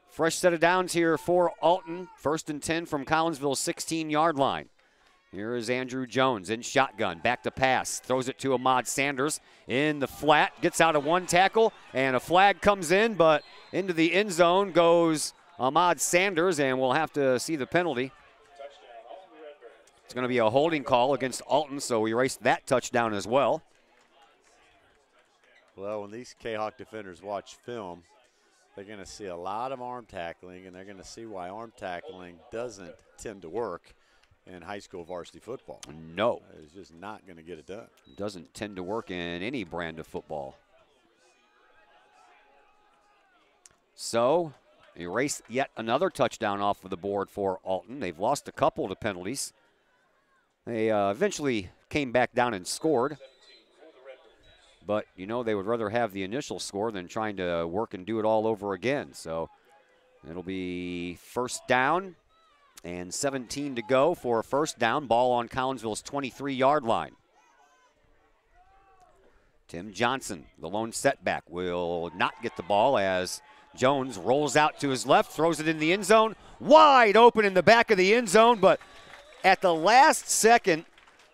S1: Fresh set of downs here for Alton. 1st and 10 from Collinsville's 16-yard line. Here is Andrew Jones in shotgun. Back to pass. Throws it to Ahmad Sanders in the flat. Gets out of one tackle, and a flag comes in, but into the end zone goes Ahmad Sanders, and we'll have to see the penalty. It's going to be a holding call against Alton, so we erased that touchdown as well.
S3: Well, when these Kahawk defenders watch film, they're going to see a lot of arm tackling, and they're going to see why arm tackling doesn't tend to work in high school varsity football.
S1: No.
S3: It's just not going to get it done.
S1: It doesn't tend to work in any brand of football. So, erase yet another touchdown off of the board for Alton. They've lost a couple to penalties. They eventually came back down and scored. But, you know, they would rather have the initial score than trying to work and do it all over again. So, it'll be first down. And 17 to go for a first down. Ball on Collinsville's 23-yard line. Tim Johnson, the lone setback, will not get the ball as Jones rolls out to his left, throws it in the end zone. Wide open in the back of the end zone, but at the last second,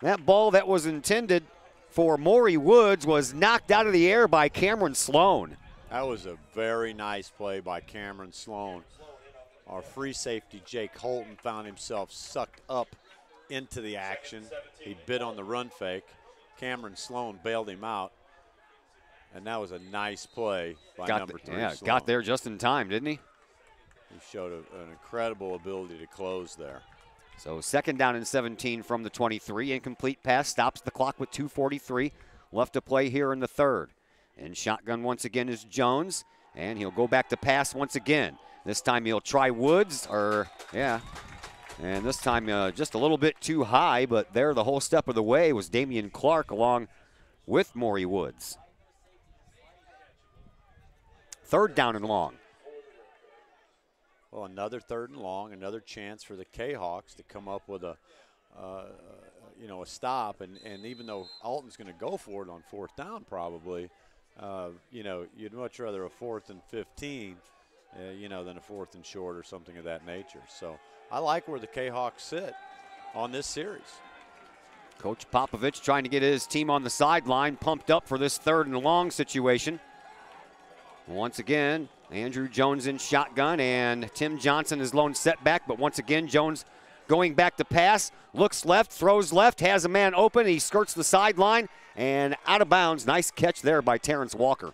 S1: that ball that was intended for Maury Woods was knocked out of the air by Cameron Sloan.
S3: That was a very nice play by Cameron Sloan. Our free safety, Jake Holton, found himself sucked up into the action. He bit on the run fake. Cameron Sloan bailed him out. And that was a nice play by number 3.
S1: Yeah,
S3: Sloan.
S1: got there just in time, didn't he?
S3: He showed an incredible ability to close there.
S1: So 2nd down and 17 from the 23. Incomplete pass stops the clock with 2:43 left to play here in the 3rd. And shotgun once again is Jones. And he'll go back to pass once again. This time he'll try Woods, and this time just a little bit too high, but there the whole step of the way was Damian Clark along with Maury Woods. 3rd down and long.
S3: Well, another 3rd and long, another chance for the Kahawks to come up with a stop, and even though Alton's going to go for it on 4th down probably, you'd much rather a 4th and 15. Than a 4th and short or something of that nature. So I like where the Kahawks sit on this series.
S1: Coach Popovich trying to get his team on the sideline, pumped up for this 3rd and long situation. Once again, Andrew Jones in shotgun, and Tim Johnson is lone setback, but once again, Jones going back to pass, looks left, throws left, has a man open, he skirts the sideline, and out of bounds. Nice catch there by Terrence Walker.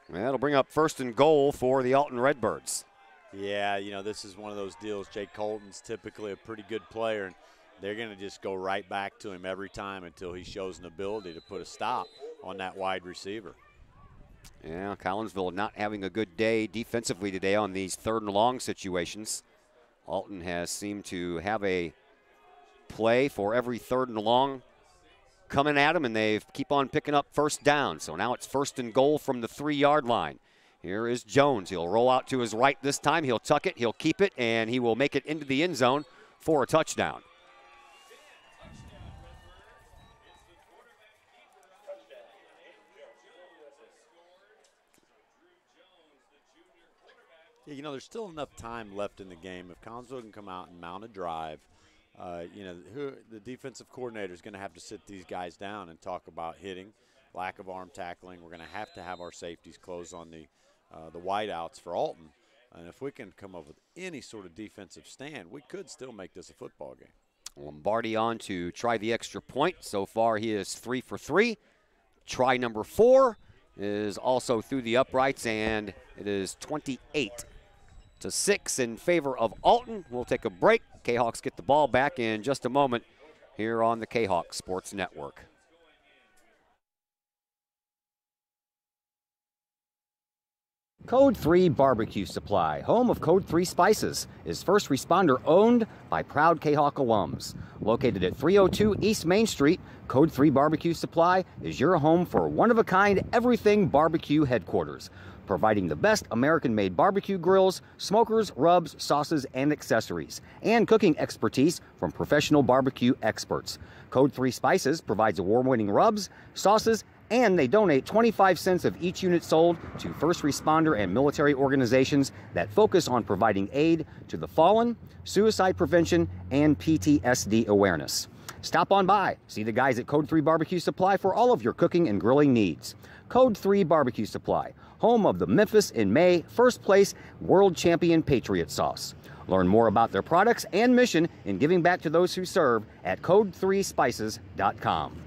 S1: That'll bring up 1st and goal for the Alton Redbirds.
S3: Yeah, you know, this is one of those deals. Jake Colton's typically a pretty good player, and they're going to just go right back to him every time until he shows an ability to put a stop on that wide receiver.
S1: Yeah, Collinsville not having a good day defensively today on these 3rd and long situations. Alton has seemed to have a play for every 3rd and long coming at them, and they keep on picking up 1st down. So now it's 1st and goal from the 3-yard line. Here is Jones. He'll roll out to his right this time. He'll tuck it, he'll keep it, and he will make it into the end zone for a touchdown.
S3: Yeah, you know, there's still enough time left in the game. If Collinsville can come out and mount a drive, you know, the defensive coordinator is going to have to sit these guys down and talk about hitting, lack of arm tackling. We're going to have our safeties close on the wideouts for Alton. And if we can come up with any sort of defensive stand, we could still make this a football game.
S1: Lombardi on to try the extra point. So far he is 3 for 3. Try number 4 is also through the uprights, and it is 28-6 in favor of Alton. We'll take a break. Kahawks get the ball back in just a moment here on the Kahawk Sports Network.
S4: Code 3 Barbecue Supply, home of Code 3 Spices, is first responder owned by proud Kahok alums. Located at 302 East Main Street, Code 3 Barbecue Supply is your home for one-of-a-kind everything barbecue headquarters, providing the best American-made barbecue grills, smokers, rubs, sauces, and accessories, and cooking expertise from professional barbecue experts. Code 3 Spices provides award-winning rubs, sauces, and they donate 25 cents of each unit sold to first responder and military organizations that focus on providing aid to the fallen, suicide prevention, and PTSD awareness. Stop on by, see the guys at Code 3 Barbecue Supply for all of your cooking and grilling needs. Code 3 Barbecue Supply, home of the Memphis in May first place world champion Patriot sauce. Learn more about their products and mission in giving back to those who serve at code3spices.com.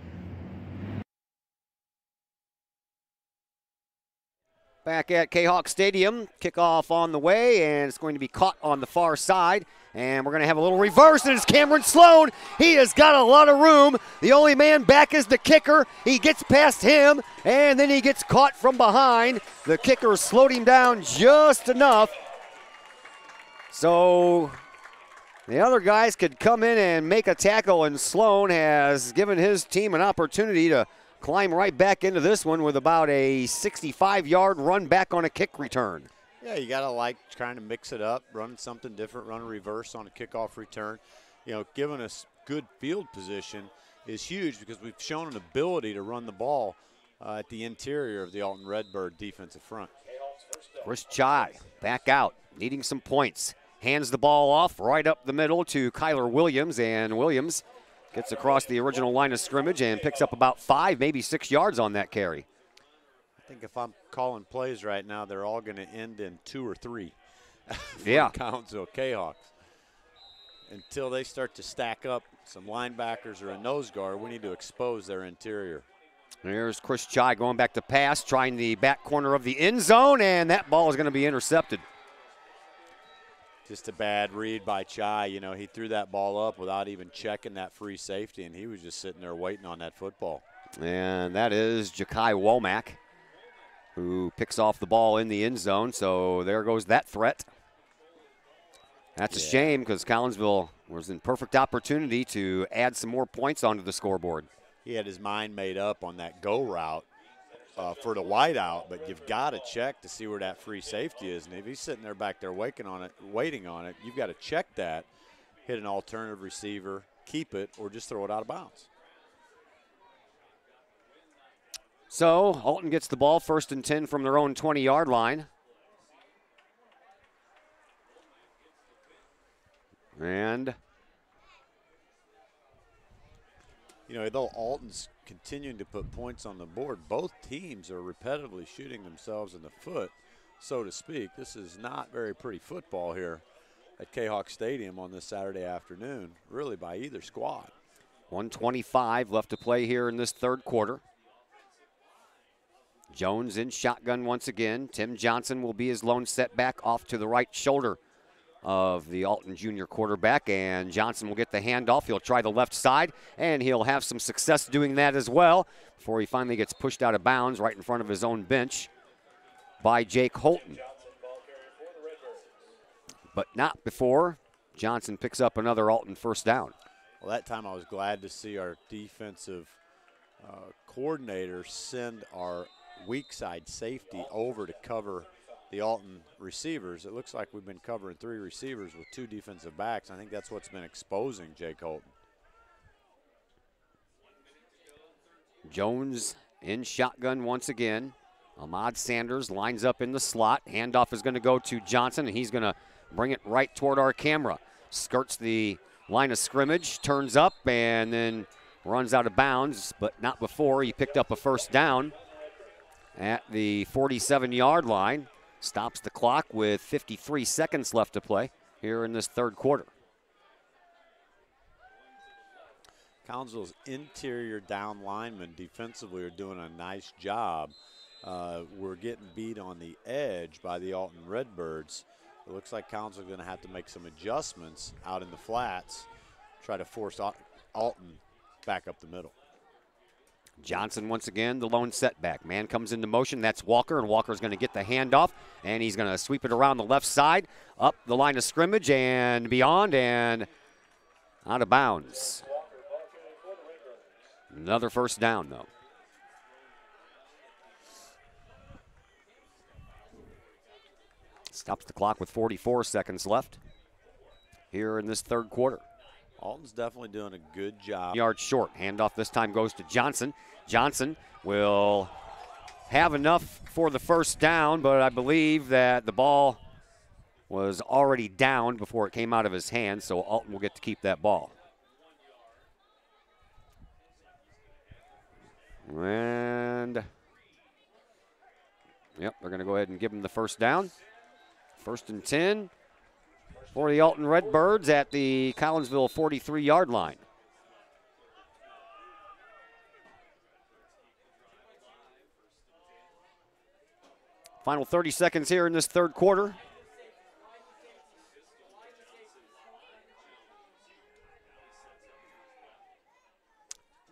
S1: Back at Kahawk Stadium, kickoff on the way, and it's going to be caught on the far side. And we're going to have a little reverse, and it's Cameron Sloan. He has got a lot of room. The only man back is the kicker. He gets past him, and then he gets caught from behind. The kicker slowed him down just enough. So the other guys could come in and make a tackle, and Sloan has given his team an opportunity to climb right back into this one with about a 65-yard run back on a kick return.
S3: Yeah, you got to like trying to mix it up, run something different, run a reverse on a kickoff return. You know, giving us good field position is huge because we've shown an ability to run the ball at the interior of the Alton Redbird defensive front.
S1: Chris Chai back out, needing some points. Hands the ball off right up the middle to Kyler Williams, and Williams gets across the original line of scrimmage and picks up about 5, maybe 6 yards on that carry.
S3: I think if I'm calling plays right now, they're all going to end in 2 or 3.
S1: Yeah.
S3: Collinsville Kahawks. Until they start to stack up some linebackers or a nose guard, we need to expose their interior.
S1: There's Chris Chai going back to pass, trying the back corner of the end zone, and that ball is going to be intercepted.
S3: Just a bad read by Chai. You know, he threw that ball up without even checking that free safety, and he was just sitting there waiting on that football.
S1: And that is Ja'Kai Womack, who picks off the ball in the end zone. So there goes that threat. That's a shame because Collinsville was in perfect opportunity to add some more points onto the scoreboard.
S3: He had his mind made up on that go route for the wideout, but you've got to check to see where that free safety is. And if he's sitting there back there waiting on it, you've got to check that, hit an alternative receiver, keep it, or just throw it out of bounds.
S1: So Alton gets the ball 1st and 10 from their own 20-yard line. And
S3: you know, though Alton's continuing to put points on the board, both teams are repetitively shooting themselves in the foot, so to speak. This is not very pretty football here at Kahok Stadium on this Saturday afternoon, really by either squad.
S1: 1:25 left to play here in this third quarter. Jones in shotgun once again. Tim Johnson will be his lone setback off to the right shoulder of the Alton Junior quarterback, and Johnson will get the handoff. He'll try the left side, and he'll have some success doing that as well before he finally gets pushed out of bounds right in front of his own bench by Jake Holton. But not before Johnson picks up another Alton first down.
S3: Well, that time I was glad to see our defensive coordinator send our weak side safety over to cover the Alton receivers. It looks like we've been covering 3 receivers with 2 defensive backs. I think that's what's been exposing Jake Holton.
S1: Jones in shotgun once again. Ahmad Sanders lines up in the slot. Handoff is going to go to Johnson, and he's going to bring it right toward our camera. Skirts the line of scrimmage, turns up, and then runs out of bounds, but not before he picked up a first down at the 47-yard line. Stops the clock with 53 seconds left to play here in this third quarter.
S3: Collinsville's interior down linemen defensively are doing a nice job. We're getting beat on the edge by the Alton Redbirds. It looks like Collinsville's going to have to make some adjustments out in the flats, try to force Alton back up the middle.
S1: Johnson once again, the lone setback. Man comes into motion. That's Walker, and Walker's going to get the handoff, and he's going to sweep it around the left side, up the line of scrimmage and beyond, and out of bounds. Another first down, though. Stops the clock with 44 seconds left here in this third quarter.
S3: Alton's definitely doing a good job.
S1: Yard short. Handoff this time goes to Johnson. Johnson will have enough for the first down, but I believe that the ball was already down before it came out of his hand, so Alton will get to keep that ball. And, yep, they're going to go ahead and give him the first down. 1st and 10 for the Alton Redbirds at the Collinsville 43-yard line. Final 30 seconds here in this third quarter.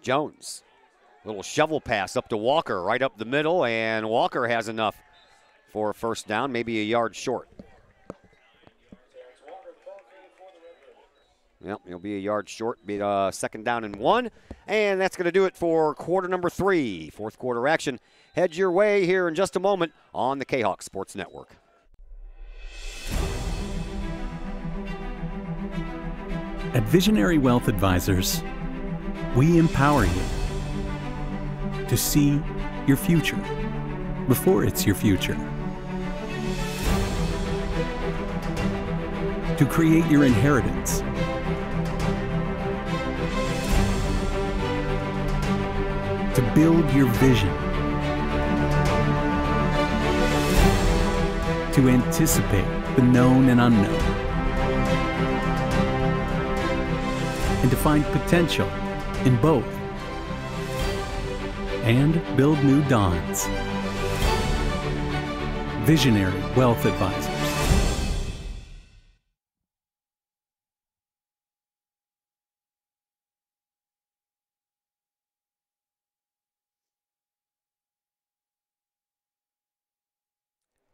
S1: Jones, little shovel pass up to Walker, right up the middle, and Walker has enough for a first down, maybe a yard short. Yep, he'll be a yard short, be a second down and 1. And that's going to do it for quarter number 3. Fourth quarter action heads your way here in just a moment on the Kahok Sports Network.
S6: At Visionary Wealth Advisors, we empower you to see your future before it's your future. To create your inheritance. To build your vision. To anticipate the known and unknown. And to find potential in both. And build new dawns. Visionary Wealth Advisors.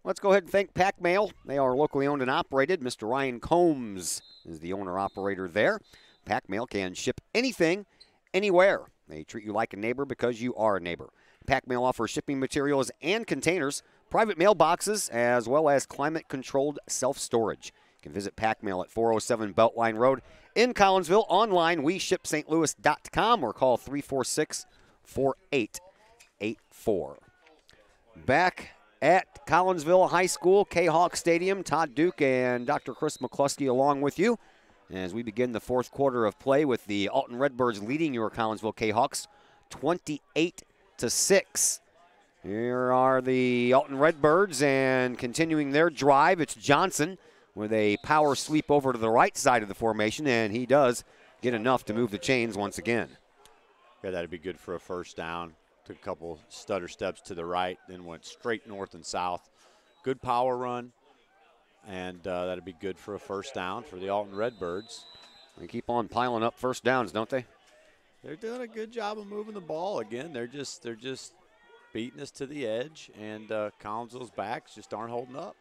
S1: Let's go ahead and thank Pack Mail. They are locally owned and operated. Mr. Ryan Combs is the owner-operator there. Pack Mail can ship anything, anywhere. They treat you like a neighbor because you are a neighbor. Pack Mail offers shipping materials and containers, private mailboxes, as well as climate-controlled self-storage. You can visit Pack Mail at 407 Beltline Road in Collinsville. Online, weshipstlouis.com or call 346-4884. Back at Collinsville High School, Kahok Stadium, Todd Duke and Dr. Chris McCluskey along with you as we begin the fourth quarter of play with the Alton Redbirds leading your Collinsville Kahawks 28-6. Here are the Alton Redbirds, and continuing their drive, it's Johnson with a power sweep over to the right side of the formation, and he does get enough to move the chains once again.
S3: Yeah, that'd be good for a first down. took a couple stutter steps to the right, then went straight north and south. Good power run, and that'll be good for a first down for the Alton Redbirds.
S1: They keep on piling up first downs, don't they?
S3: They're doing a good job of moving the ball. Again, they're just beating us to the edge, and Collinsville's backs just aren't holding up.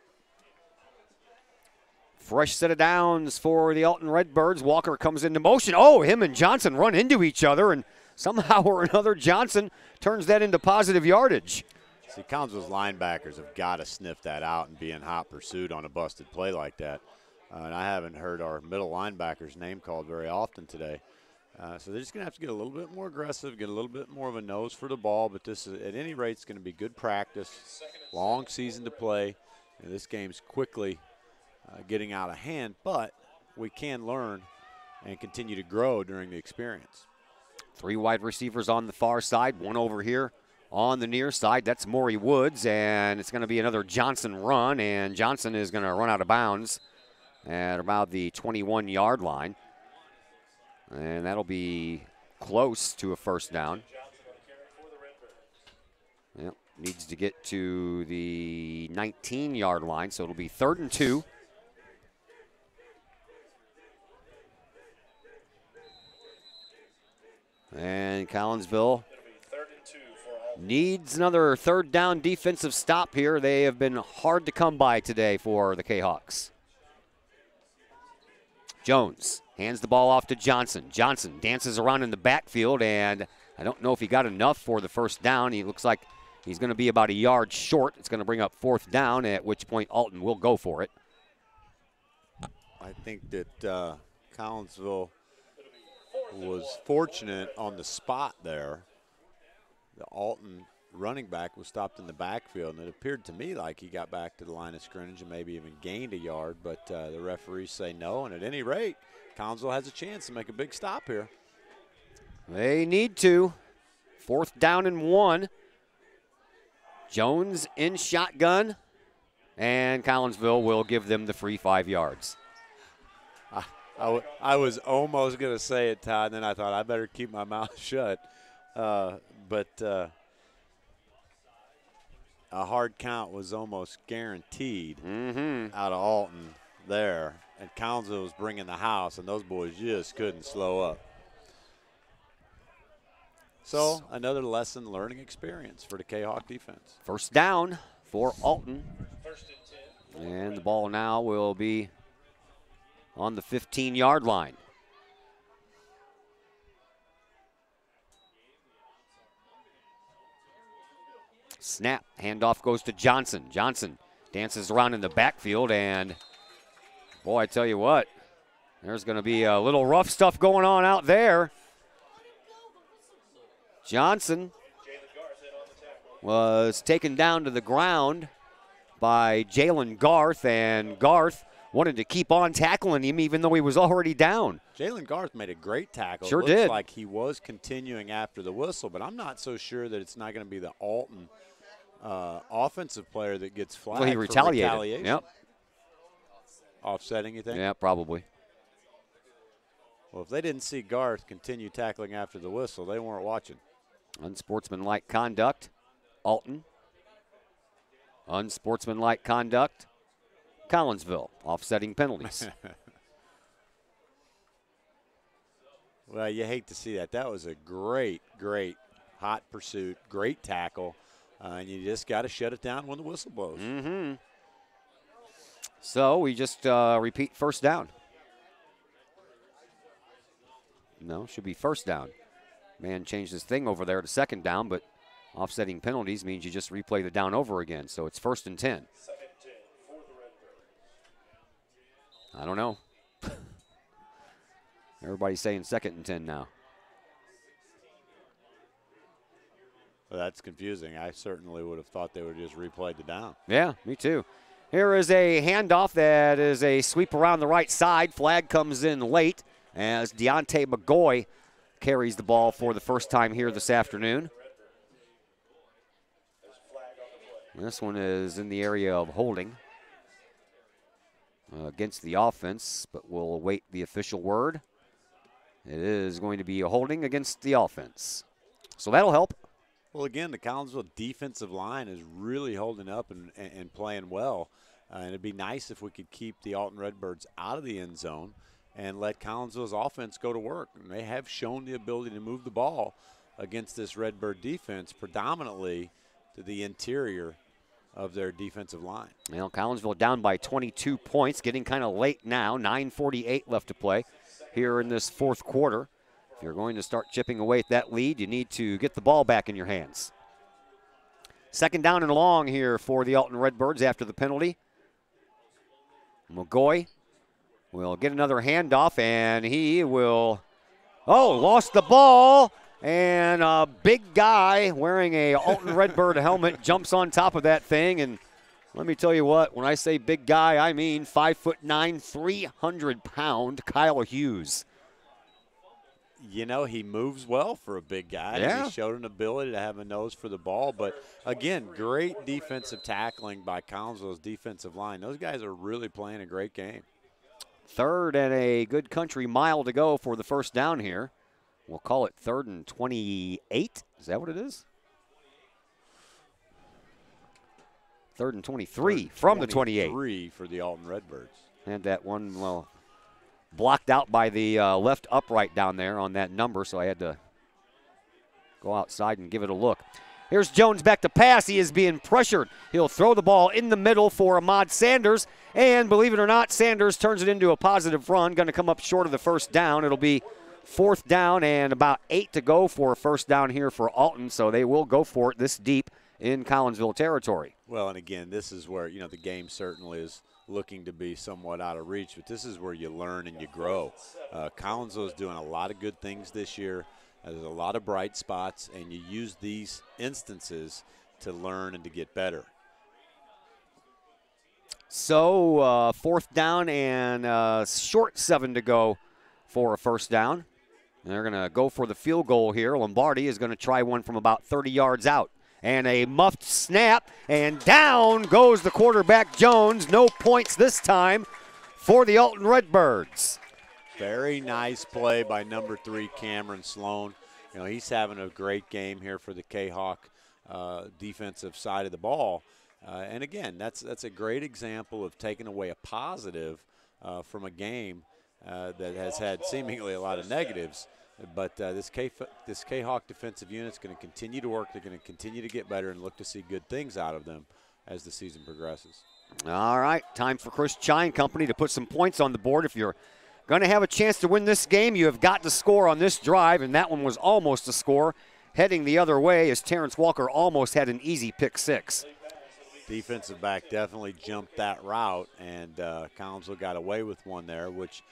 S1: Fresh set of downs for the Alton Redbirds. Walker comes into motion. Oh, him and Johnson run into each other, and somehow or another Johnson turns that into positive yardage.
S3: See, Collinsville's linebackers have got to sniff that out and be in hot pursuit on a busted play like that. And I haven't heard our middle linebacker's name called very often today. So they're just going to have to get a little bit more aggressive, get a little bit more of a nose for the ball. But this, is, at any rate, is going to be good practice, long season to play. And this game's quickly getting out of hand, but we can learn and continue to grow during the experience.
S1: 3 wide receivers on the far side, 1 over here on the near side. That's Maury Woods, and it's going to be another Johnson run, and Johnson is going to run out of bounds at about the 21-yard line. And that'll be close to a first down. Yep, needs to get to the 19-yard line, so it'll be 3rd and 2. And Collinsville needs another 3rd down defensive stop here. They have been hard to come by today for the Kahawks. Jones hands the ball off to Johnson. Johnson dances around in the backfield, and I don't know if he got enough for the first down. He looks like he's going to be about a yard short. It's going to bring up 4th down, at which point Alton will go for it.
S3: I think that Collinsville was fortunate on the spot there. The Alton running back was stopped in the backfield, and it appeared to me like he got back to the line of scrimmage and maybe even gained a yard, but the referees say no, and at any rate, Collinsville has a chance to make a big stop here.
S1: They need to. 4th down and 1. Jones in shotgun, and Collinsville will give them the free 5 yards.
S3: I was almost going to say it, Todd, and then I thought I better keep my mouth shut. But a hard count was almost guaranteed out of Alton there. And Collinsville was bringing the house, and those boys just couldn't slow up. So another lesson learning experience for the Kahok defense.
S1: First down for Alton. And the ball now will be on the 15-yard line. Snap, handoff goes to Johnson. Johnson dances around in the backfield, and boy, I tell you what, there's going to be a little rough stuff going on out there. Johnson was taken down to the ground by Jalen Garth, and Garth wanted to keep on tackling him even though he was already down.
S3: Jalen Garth made a great tackle.
S1: Sure
S3: it
S1: did.
S3: Looks like he was continuing after the whistle, but I'm not so sure that it's not going to be the Alton offensive player that gets flagged.
S1: Well, he retaliated.
S3: For retaliation.
S1: Yep.
S3: Offsetting, you think?
S1: Yeah, probably.
S3: Well, if they didn't see Garth continue tackling after the whistle, they weren't watching.
S1: Unsportsmanlike conduct, Alton. Unsportsmanlike conduct, Collinsville. Offsetting penalties.
S3: Well, you hate to see that. That was a great, great hot pursuit, great tackle, and you just got to shut it down when the whistle blows.
S1: So we just repeat first down. No, should be first down. Man changed his thing over there to second down, but offsetting penalties means you just replay the down over again. So it's 1st and 10. I don't know. Everybody's saying 2nd and 10 now.
S3: Well, that's confusing. I certainly would have thought they would have just replayed the down.
S1: Yeah, me too. Here is a handoff that is a sweep around the right side. Flag comes in late as Deontay McGoy carries the ball for the first time here this afternoon. This one is in the area of holding against the offense, but we'll await the official word. It is going to be a holding against the offense. So that'll help.
S3: Well, again, the Collinsville defensive line is really holding up and playing well. And it'd be nice if we could keep the Alton Redbirds out of the end zone and let Collinsville's offense go to work. And they have shown the ability to move the ball against this Redbird defense, predominantly to the interior of their defensive line.
S1: Well, Collinsville down by 22 points, getting kind of late now. 9:48 left to play here in this fourth quarter. If you're going to start chipping away at that lead, you need to get the ball back in your hands. Second down and long here for the Alton Redbirds after the penalty. McGoy will get another handoff, and he will, lost the ball. And a big guy wearing a Alton Redbird helmet jumps on top of that thing. And let me tell you what, when I say big guy, I mean 5'9", 300-pound Kyle Hughes.
S3: You know, he moves well for a big guy.
S1: Yeah.
S3: He showed an ability to have a nose for the ball. But, again, great defensive tackling by Collinsville's defensive line. Those guys are really playing a great game.
S1: Third and a good country mile to go for the first down here. We'll call it 3rd and 28. Is that what it is? 3rd and 23 from the 28.
S3: 23 for the Alton Redbirds.
S1: And that one, blocked out by the left upright down there on that number, so I had to go outside and give it a look. Here's Jones back to pass. He is being pressured. He'll throw the ball in the middle for Ahmad Sanders, and believe it or not, Sanders turns it into a positive run. Going to come up short of the first down. It'll be 4th down and about 8 to go for a first down here for Alton, so they will go for it this deep in Collinsville territory.
S3: Well, and again, this is where, the game certainly is looking to be somewhat out of reach, but this is where you learn and you grow. Collinsville is doing a lot of good things this year. There's a lot of bright spots, and you use these instances to learn and to get better.
S1: So 4th down and short 7 to go for a first down. And they're going to go for the field goal here. Lombardi is going to try one from about 30 yards out. And a muffed snap, and down goes the quarterback, Jones. No points this time for the Alton Redbirds.
S3: Very nice play by number 3, Cameron Sloan. He's having a great game here for the Kahok defensive side of the ball. And again, that's a great example of taking away a positive from a game that has had seemingly a lot of negatives. But this Kahok defensive unit is going to continue to work. They're going to continue to get better and look to see good things out of them as the season progresses.
S1: All right, time for Chris Chai and company to put some points on the board. If you're going to have a chance to win this game, you have got to score on this drive, and that one was almost a score. Heading the other way as Terrence Walker almost had an easy pick 6.
S3: Defensive back definitely jumped that route, and Collinsville got away with one there, which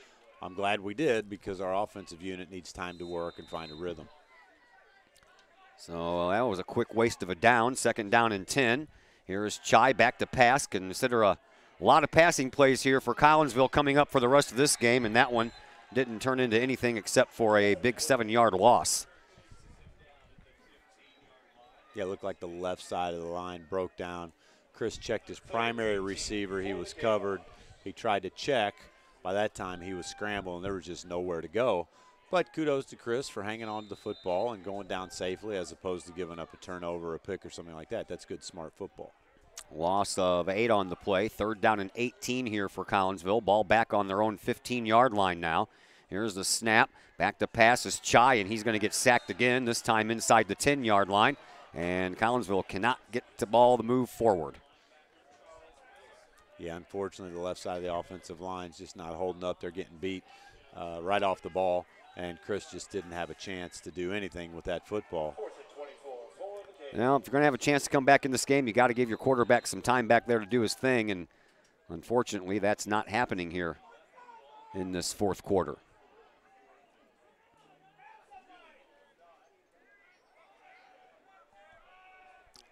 S3: I'm glad we did because our offensive unit needs time to work and find a rhythm.
S1: So that was a quick waste of a down. 2nd down and 10. Here's Chai back to pass. Consider a lot of passing plays here for Collinsville coming up for the rest of this game, and that one didn't turn into anything except for a big 7-yard loss.
S3: Yeah, it looked like the left side of the line broke down. Chris checked his primary receiver. He was covered. He tried to check. By that time, he was scrambling. There was just nowhere to go. But kudos to Chris for hanging on to the football and going down safely as opposed to giving up a turnover, a pick, or something like that. That's good, smart football.
S1: Loss of 8 on the play. 3rd down and 18 here for Collinsville. Ball back on their own 15-yard line now. Here's the snap. Back to pass is Chai, and he's going to get sacked again, this time inside the 10-yard line. And Collinsville cannot get the ball to move forward.
S3: Yeah, unfortunately, the left side of the offensive line is just not holding up. They're getting beat right off the ball, and Chris just didn't have a chance to do anything with that football.
S1: Now, if you're going to have a chance to come back in this game, you got to give your quarterback some time back there to do his thing, and unfortunately, that's not happening here in this fourth quarter.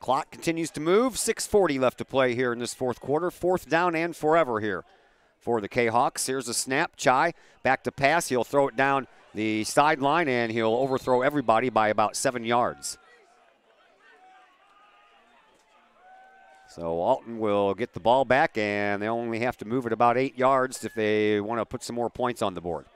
S1: Clock continues to move. 6:40 left to play here in this fourth quarter. 4th down and forever here for the Kahawks. Here's a snap. Chai back to pass. He'll throw it down the sideline, and he'll overthrow everybody by about 7 yards. So Alton will get the ball back, and they only have to move it about 8 yards if they want to put some more points on the board.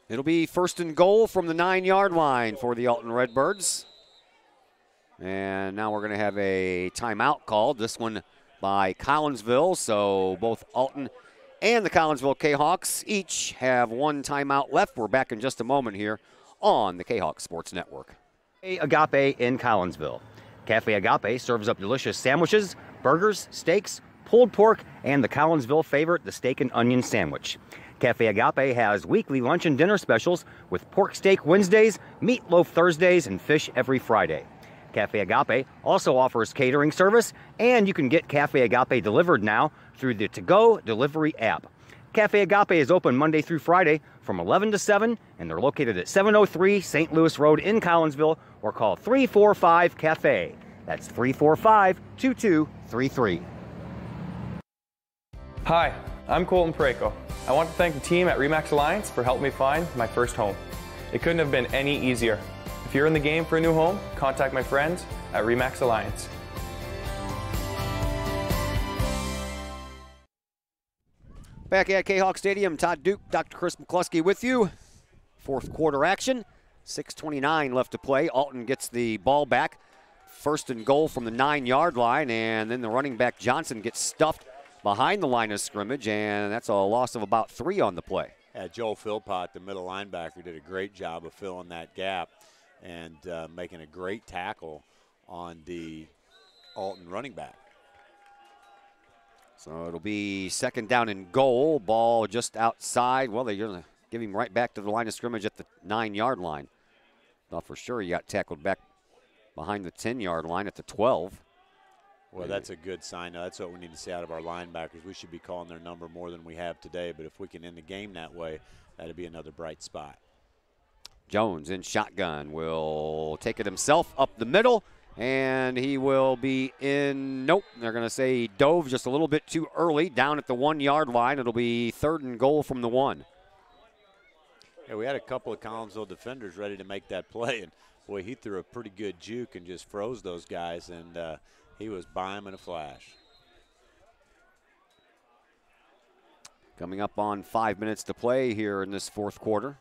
S1: It'll be first and goal from the 9-yard line for the Alton Redbirds. And now we're going to have a timeout called, this one by Collinsville. So both Alton and the Collinsville Kahawks each have one timeout left. We're back in just a moment here on the Kahok Sports Network.
S4: Agape in Collinsville. Cafe Agape serves up delicious sandwiches, burgers, steaks, pulled pork, and the Collinsville favorite, the steak and onion sandwich. Cafe Agape has weekly lunch and dinner specials with pork steak Wednesdays, meatloaf Thursdays, and fish every Friday. Cafe Agape also offers catering service, and you can get Cafe Agape delivered now through the To-Go delivery app. Cafe Agape is open Monday through Friday from 11 to 7, and they're located at 703 St. Louis Road in Collinsville, or call 345-CAFE. That's 345-2233.
S7: Hi, I'm Colton Pareko. I want to thank the team at RE/MAX Alliance for helping me find my first home. It couldn't have been any easier. If you're in the game for a new home, contact my friends at RE/MAX Alliance.
S1: Back at Kahok Stadium, Todd Duke, Dr. Chris McCluskey with you. Fourth quarter action, 6:29 left to play. Alton gets the ball back. First and goal from the 9-yard line, and then the running back Johnson gets stuffed behind the line of scrimmage, and that's a loss of about 3 on the play.
S3: Yeah, Joel Philpott, the middle linebacker, did a great job of filling that gap and making a great tackle on the Alton running back.
S1: So it'll be second down and goal. Ball just outside. Well, they're going to give him right back to the line of scrimmage at the 9-yard line. Thought for sure he got tackled back behind the 10-yard line at the 12.
S3: Well, that's a good sign. That's what we need to see out of our linebackers. We should be calling their number more than we have today, but if we can end the game that way, that'd be another bright spot.
S1: Jones in shotgun will take it himself up the middle, and he will be in. Nope, they're going to say he dove just a little bit too early down at the 1-yard line. It'll be third and goal from the 1.
S3: Yeah, we had a couple of Collinsville defenders ready to make that play, and boy, he threw a pretty good juke and just froze those guys, and he was by him in a flash.
S1: Coming up on 5 minutes to play here in this fourth quarter.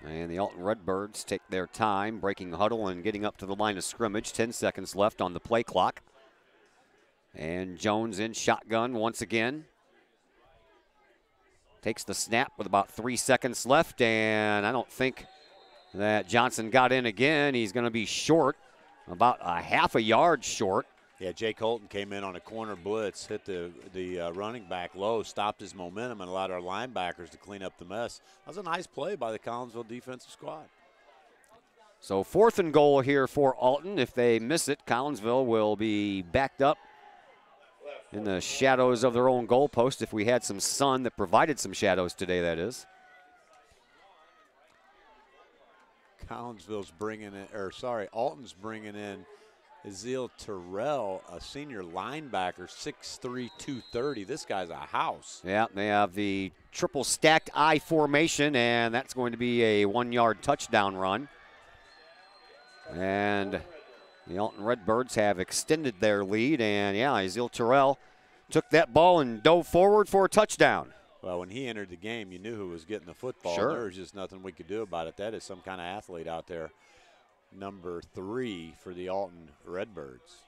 S1: And the Alton Redbirds take their time, breaking huddle and getting up to the line of scrimmage. 10 seconds left on the play clock. And Jones in shotgun once again. Takes the snap with about 3 seconds left, and I don't think that Johnson got in again. He's going to be short, about a half a yard short.
S3: Yeah, Jake Holton came in on a corner blitz, hit the running back low, stopped his momentum, and allowed our linebackers to clean up the mess. That was a nice play by the Collinsville defensive squad.
S1: So fourth and goal here for Alton. If they miss it, Collinsville will be backed up in the shadows of their own goalpost, if we had some sun that provided some shadows today, that is.
S3: Alton's bringing in Azil Terrell, a senior linebacker, 6'3", 230. This guy's a house.
S1: Yeah, they have the triple stacked I formation, and that's going to be a 1-yard touchdown run. And the Alton Redbirds have extended their lead, and yeah, Azil Terrell took that ball and dove forward for a touchdown.
S3: Well, when he entered the game, you knew who was getting the football.
S1: Sure.
S3: There was just nothing we could do about it. That is some kind of athlete out there. Number 3 for the Alton Redbirds.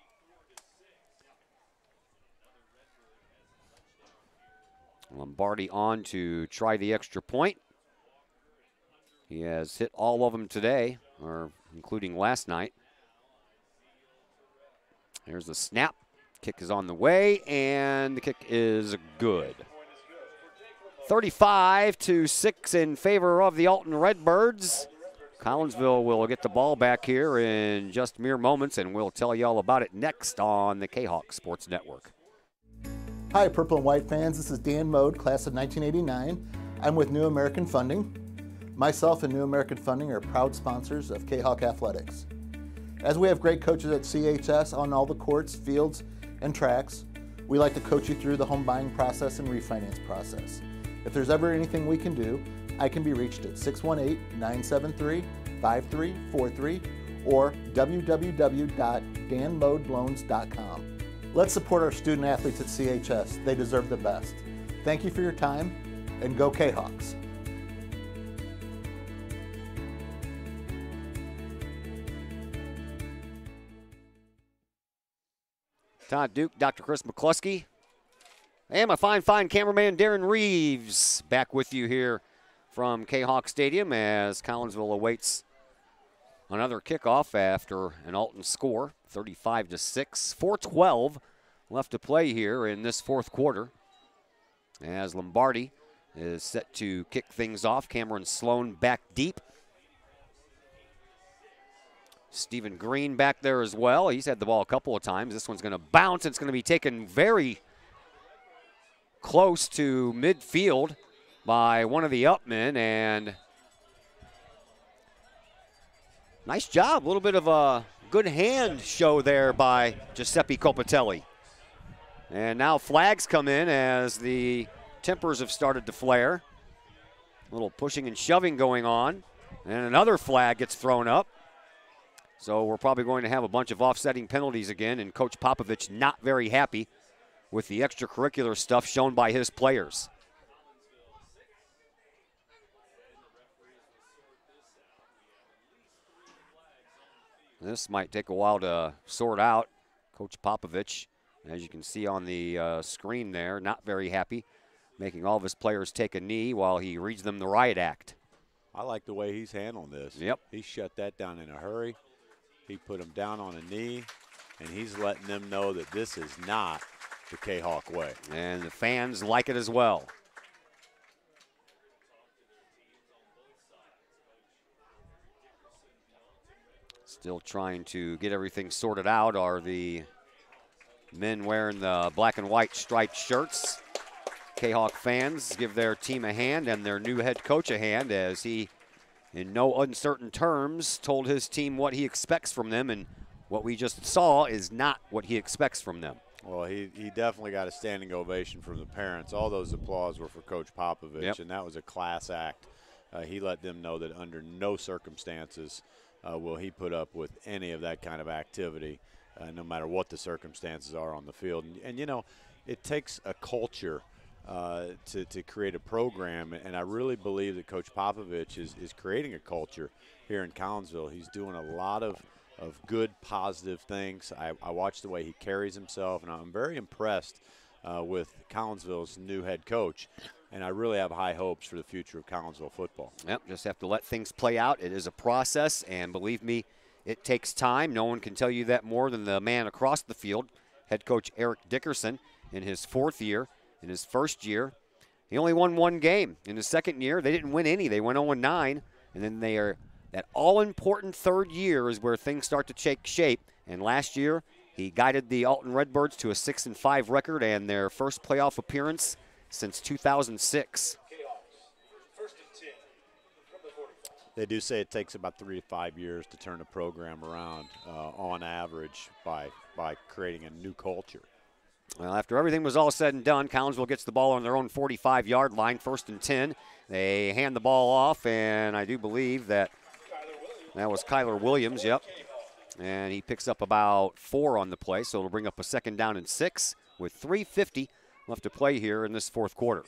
S1: Lombardi on to try the extra point. He has hit all of them today, or including last night. Here's the snap. Kick is on the way, and the kick is good. 35-6 in favor of the Alton Redbirds. Collinsville will get the ball back here in just mere moments, and we'll tell you all about it next on the Kahok Sports Network.
S2: Hi, Purple and White fans. This is Dan Mode, class of 1989. I'm with New American Funding. Myself and New American Funding are proud sponsors of Kahok Athletics. As we have great coaches at CHS on all the courts, fields, and tracks, we like to coach you through the home buying process and refinance process. If there's ever anything we can do, I can be reached at 618-973-5343 or www.danmodeloans.com. Let's support our student athletes at CHS. They deserve the best. Thank you for your time, and go Kahawks.
S1: Todd Duke, Dr. Chris McCluskey, and my fine cameraman Darren Reeves back with you here from Kahok Stadium as Collinsville awaits another kickoff after an Alton score, 35-6, 4:12 left to play here in this fourth quarter. As Lombardi is set to kick things off, Cameron Sloan back deep. Stephen Green back there as well. He's had the ball a couple of times. This one's going to bounce. It's going to be taken very close to midfield by one of the upmen, and nice job. A little bit of a good hand show there by Giuseppe Copatelli. And now flags come in as the tempers have started to flare. A little pushing and shoving going on, and another flag gets thrown up. So we're probably going to have a bunch of offsetting penalties again, and Coach Popovich not very happy with the extracurricular stuff shown by his players. This might take a while to sort out. Coach Popovich, as you can see on the screen there, not very happy, making all of his players take a knee while he reads them the riot act.
S3: I like the way he's handling this.
S1: Yep.
S3: He shut that down in a hurry. He put them down on a knee, and he's letting them know that this is not the Kahok way.
S1: And the fans like it as well. Still trying to get everything sorted out are the men wearing the black and white striped shirts. Kahok fans give their team a hand and their new head coach a hand as he, in no uncertain terms, told his team what he expects from them, and what we just saw is not what he expects from them.
S3: Well, he definitely got a standing ovation from the parents. All those applause were for Coach Popovich, and that was a class act. He let them know that under no circumstances will he put up with any of that kind of activity, no matter what the circumstances are on the field. And you know, it takes a culture to create a program, and I really believe that Coach Popovich is creating a culture here in Collinsville. He's doing a lot of good, positive things. I watch the way he carries himself, and I'm very impressed with Collinsville's new head coach, and I really have high hopes for the future of Collinsville football.
S1: Yep, just have to let things play out. It is a process, and believe me, it takes time. No one can tell you that more than the man across the field, head coach Eric Dickerson, in his fourth year. In his first year, he only won one game. In his second year, they didn't win any. They went 0-9, and then they are that all-important third year is where things start to take shape. And last year, he guided the Alton Redbirds to a 6-5 record and their first playoff appearance since 2006.
S3: They do say it takes about 3 to 5 years to turn a program around on average by creating a new culture.
S1: Well, after everything was all said and done, Collinsville gets the ball on their own 45-yard line, 1st and 10. They hand the ball off, and I do believe that was Kyler Williams, yep. And he picks up about 4 on the play, so it'll bring up a 2nd down and 6 with 3:50 left to play here in this fourth quarter.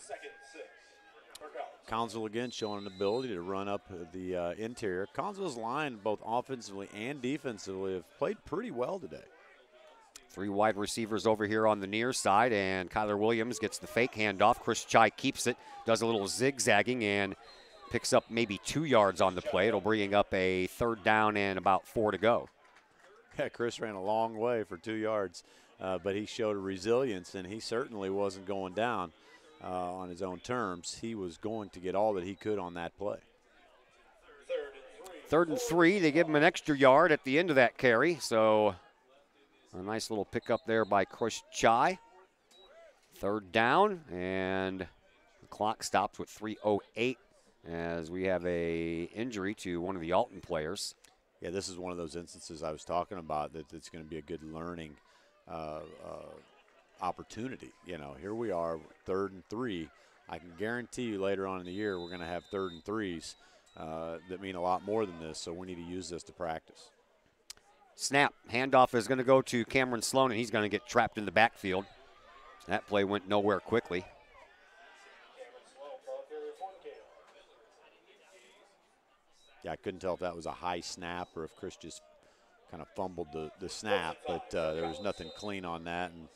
S3: Collinsville again showing an ability to run up the interior. Collinsville's line, both offensively and defensively, have played pretty well today.
S1: 3 wide receivers over here on the near side, and Kyler Williams gets the fake handoff. Chris Chai keeps it, does a little zigzagging, and picks up maybe 2 yards on the play. It'll bring up a 3rd down and about 4 to go.
S3: Yeah, Chris ran a long way for 2 yards, but he showed a resilience, and he certainly wasn't going down on his own terms. He was going to get all that he could on that play.
S1: 3rd and 3. They give him an extra yard at the end of that carry, so a nice little pickup there by Chris Chai. 3rd down, and the clock stops with 3:08 as we have a injury to one of the Alton players.
S3: Yeah, this is one of those instances I was talking about that it's going to be a good learning opportunity. You know, here we are, 3rd and 3. I can guarantee you later on in the year we're going to have 3rd and 3s that mean a lot more than this, so we need to use this to practice.
S1: Snap. Handoff is going to go to Cameron Sloan, and he's going to get trapped in the backfield. That play went nowhere quickly.
S3: Yeah, I couldn't tell if that was a high snap or if Chris just kind of fumbled the snap, but there was nothing clean on that. And,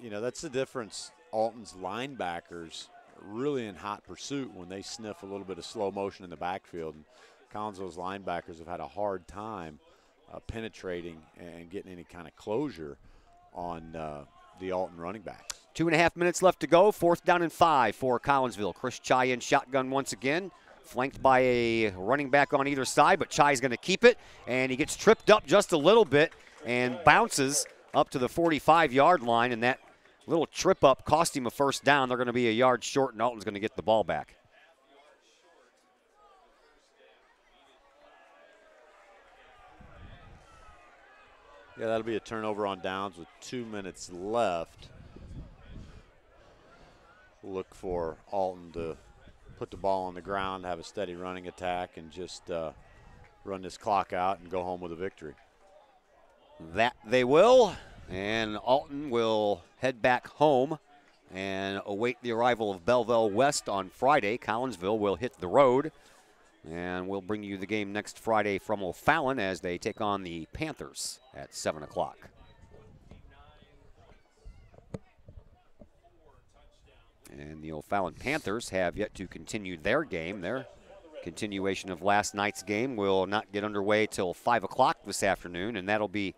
S3: you know, that's the difference. Alton's linebackers are really in hot pursuit when they sniff a little bit of slow motion in the backfield. And Collinsville's linebackers have had a hard time penetrating and getting any kind of closure on the Alton running backs.
S1: 2.5 minutes left to go. 4th down and 5 for Collinsville. Chris Chai in shotgun once again, flanked by a running back on either side, but Chai's going to keep it, and he gets tripped up just a little bit and bounces up to the 45-yard line, and that little trip up cost him a 1st down. They're going to be a yard short, and Alton's going to get the ball back.
S3: Yeah, that'll be a turnover on downs with 2 minutes left. Look for Alton to put the ball on the ground, have a steady running attack, and just run this clock out and go home with a victory.
S1: That they will, and Alton will head back home and await the arrival of Belleville West on Friday. Collinsville will hit the road, and we'll bring you the game next Friday from O'Fallon as they take on the Panthers at 7 o'clock. And the O'Fallon Panthers have yet to continue their game. Their continuation of last night's game will not get underway till 5 o'clock this afternoon, and that'll be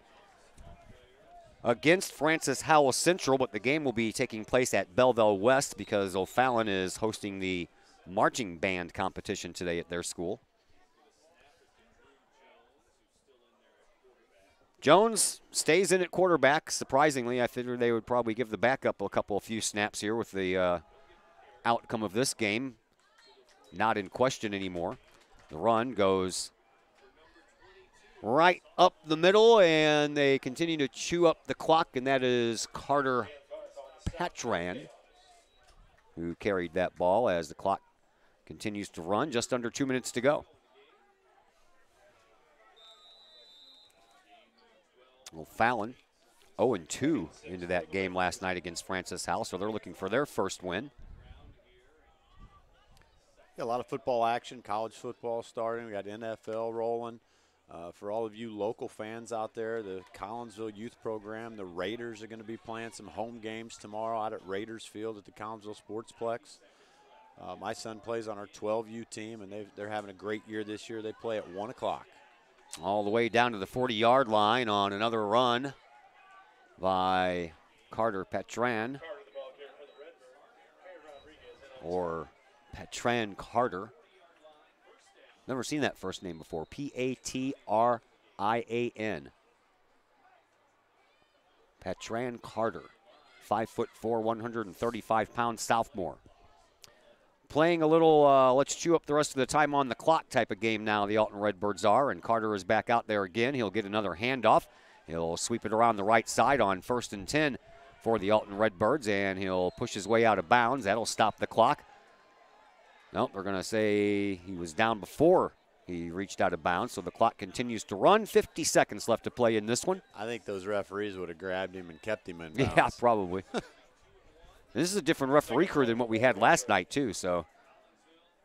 S1: against Francis Howell Central, but the game will be taking place at Belleville West because O'Fallon is hosting the marching band competition today at their school. Jones stays in at quarterback. Surprisingly, I figured they would probably give the backup a few snaps here with the outcome of this game not in question anymore. The run goes right up the middle, and they continue to chew up the clock, and that is Carter Patran who carried that ball as the clock continues to run. Just under 2 minutes to go. O'Fallon 0-2 into that game last night against Francis Howell, so they're looking for their first win.
S3: Yeah, a lot of football action, college football starting. We got NFL rolling. For all of you local fans out there, the Collinsville Youth Program, the Raiders are going to be playing some home games tomorrow out at Raiders Field at the Collinsville Sportsplex. My son plays on our 12U team, and they're having a great year this year. They play at 1 o'clock.
S1: All the way down to the 40-yard line on another run by Carter Patran, or Patran Carter. Never seen that first name before. P-A-T-R-I-A-N. Patran Carter, 5'4", 135-pound sophomore. Playing a little let's chew up the rest of the time on the clock type of game now, the Alton Redbirds are, and Carter is back out there again. He'll get another handoff. He'll sweep it around the right side on 1st and 10 for the Alton Redbirds, and he'll push his way out of bounds. That'll stop the clock. Nope, they're going to say he was down before he reached out of bounds, so the clock continues to run. 50 seconds left to play in this one.
S3: I think those referees would have grabbed him and kept him in bounds.
S1: Yeah, probably. This is a different referee crew than what we had last night, too, so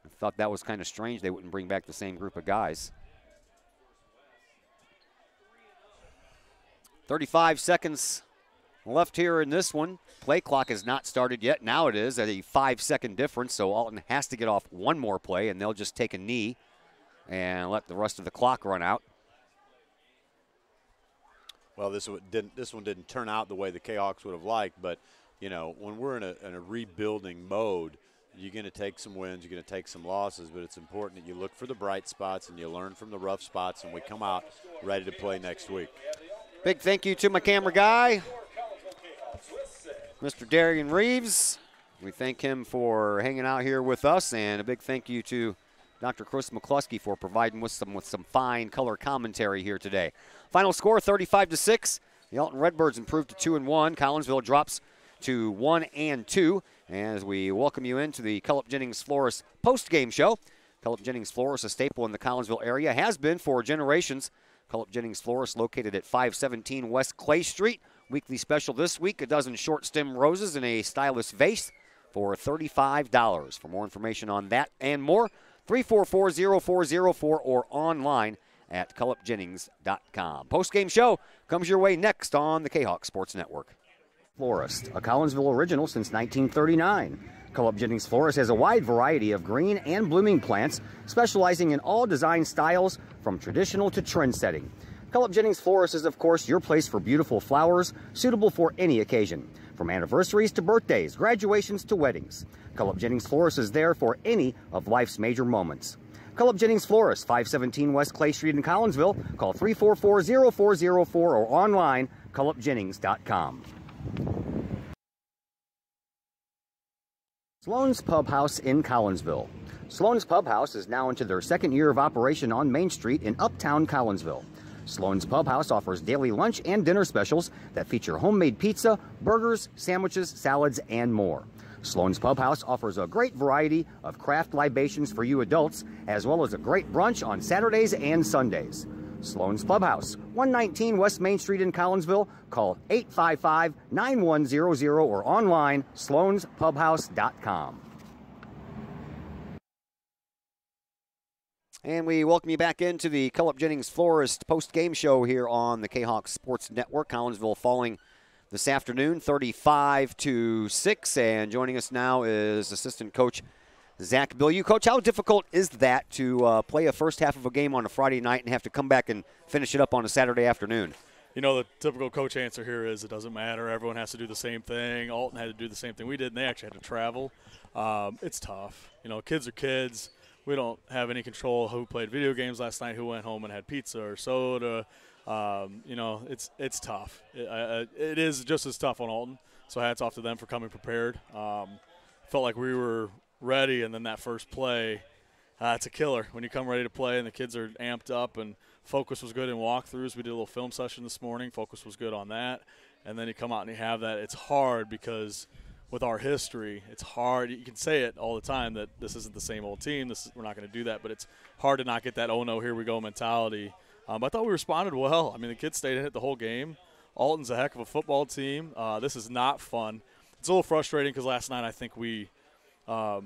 S1: I thought that was kind of strange they wouldn't bring back the same group of guys. 35 seconds left here in this one. Play clock has not started yet. Now it is at a 5-second difference, so Alton has to get off one more play, and they'll just take a knee and let the rest of the clock run out.
S3: Well, this one didn't turn out the way the Kahoks would have liked, but you know, when we're in a rebuilding mode, you're going to take some wins, you're going to take some losses, but it's important that you look for the bright spots and you learn from the rough spots, and we come out ready to play next week.
S1: Big thank you to my camera guy, Mr. Darian Reeves. We thank him for hanging out here with us, and a big thank you to Dr. Chris McCluskey for providing us with some fine color commentary here today. Final score, 35-6. The Alton Redbirds improved to 2-1. Collinsville drops to 1-2 as we welcome you into the Cullip Jennings Florist post-game show. Cullip Jennings Florist, a staple in the Collinsville area, has been for generations. Cullip Jennings Florist, located at 517 West Clay Street. Weekly special this week, a dozen short stem roses in a stylish vase for $35. For more information on that and more, 344-0404 or online at CullipJennings.com. Postgame show comes your way next on the Kahok Sports Network.
S4: Florist, a Collinsville original since 1939. Cullip Jennings Florist has a wide variety of green and blooming plants, specializing in all design styles from traditional to trend-setting. Cullip Jennings Florist is, of course, your place for beautiful flowers, suitable for any occasion. From anniversaries to birthdays, graduations to weddings, Cullip Jennings Florist is there for any of life's major moments. Cullip Jennings Florist, 517 West Clay Street in Collinsville. Call 344-0404 or online, CullipJennings.com. Sloan's Pub House in Collinsville. Sloan's Pub House is now into their second year of operation on Main Street in Uptown Collinsville. Sloan's Pub House offers daily lunch and dinner specials that feature homemade pizza, burgers, sandwiches, salads, and more. Sloan's Pub House offers a great variety of craft libations for you adults, as well as a great brunch on Saturdays and Sundays. Sloan's Pub House, 119 West Main Street in Collinsville. Call 855-9100 or online, sloanspubhouse.com.
S1: And we welcome you back into the Cullip Jennings Florist post-game show here on the Kahok Sports Network. Collinsville falling this afternoon, 35-6. And joining us now is assistant coach Zach Bilyeu. Coach, how difficult is that to play a first half of a game on a Friday night and have to come back and finish it up on a Saturday afternoon?
S8: You know, the typical coach answer here is it doesn't matter. Everyone has to do the same thing. Alton had to do the same thing we did, and they actually had to travel. It's tough. You know, kids are kids. We don't have any control who played video games last night, who went home and had pizza or soda. You know, it's tough. It is just as tough on Alton, so hats off to them for coming prepared. Felt like we were ready, and then that first play, it's a killer. When you come ready to play and the kids are amped up, and focus was good in walkthroughs. We did a little film session this morning. Focus was good on that. And then you come out and you have that. It's hard because – with our history, it's hard. You can say it all the time that this isn't the same old team. We're not going to do that, but it's hard to not get that, oh, no, here we go mentality. But I thought we responded well. I mean, the kids stayed in it the whole game. Alton's a heck of a football team. This is not fun. It's a little frustrating because last night I think we were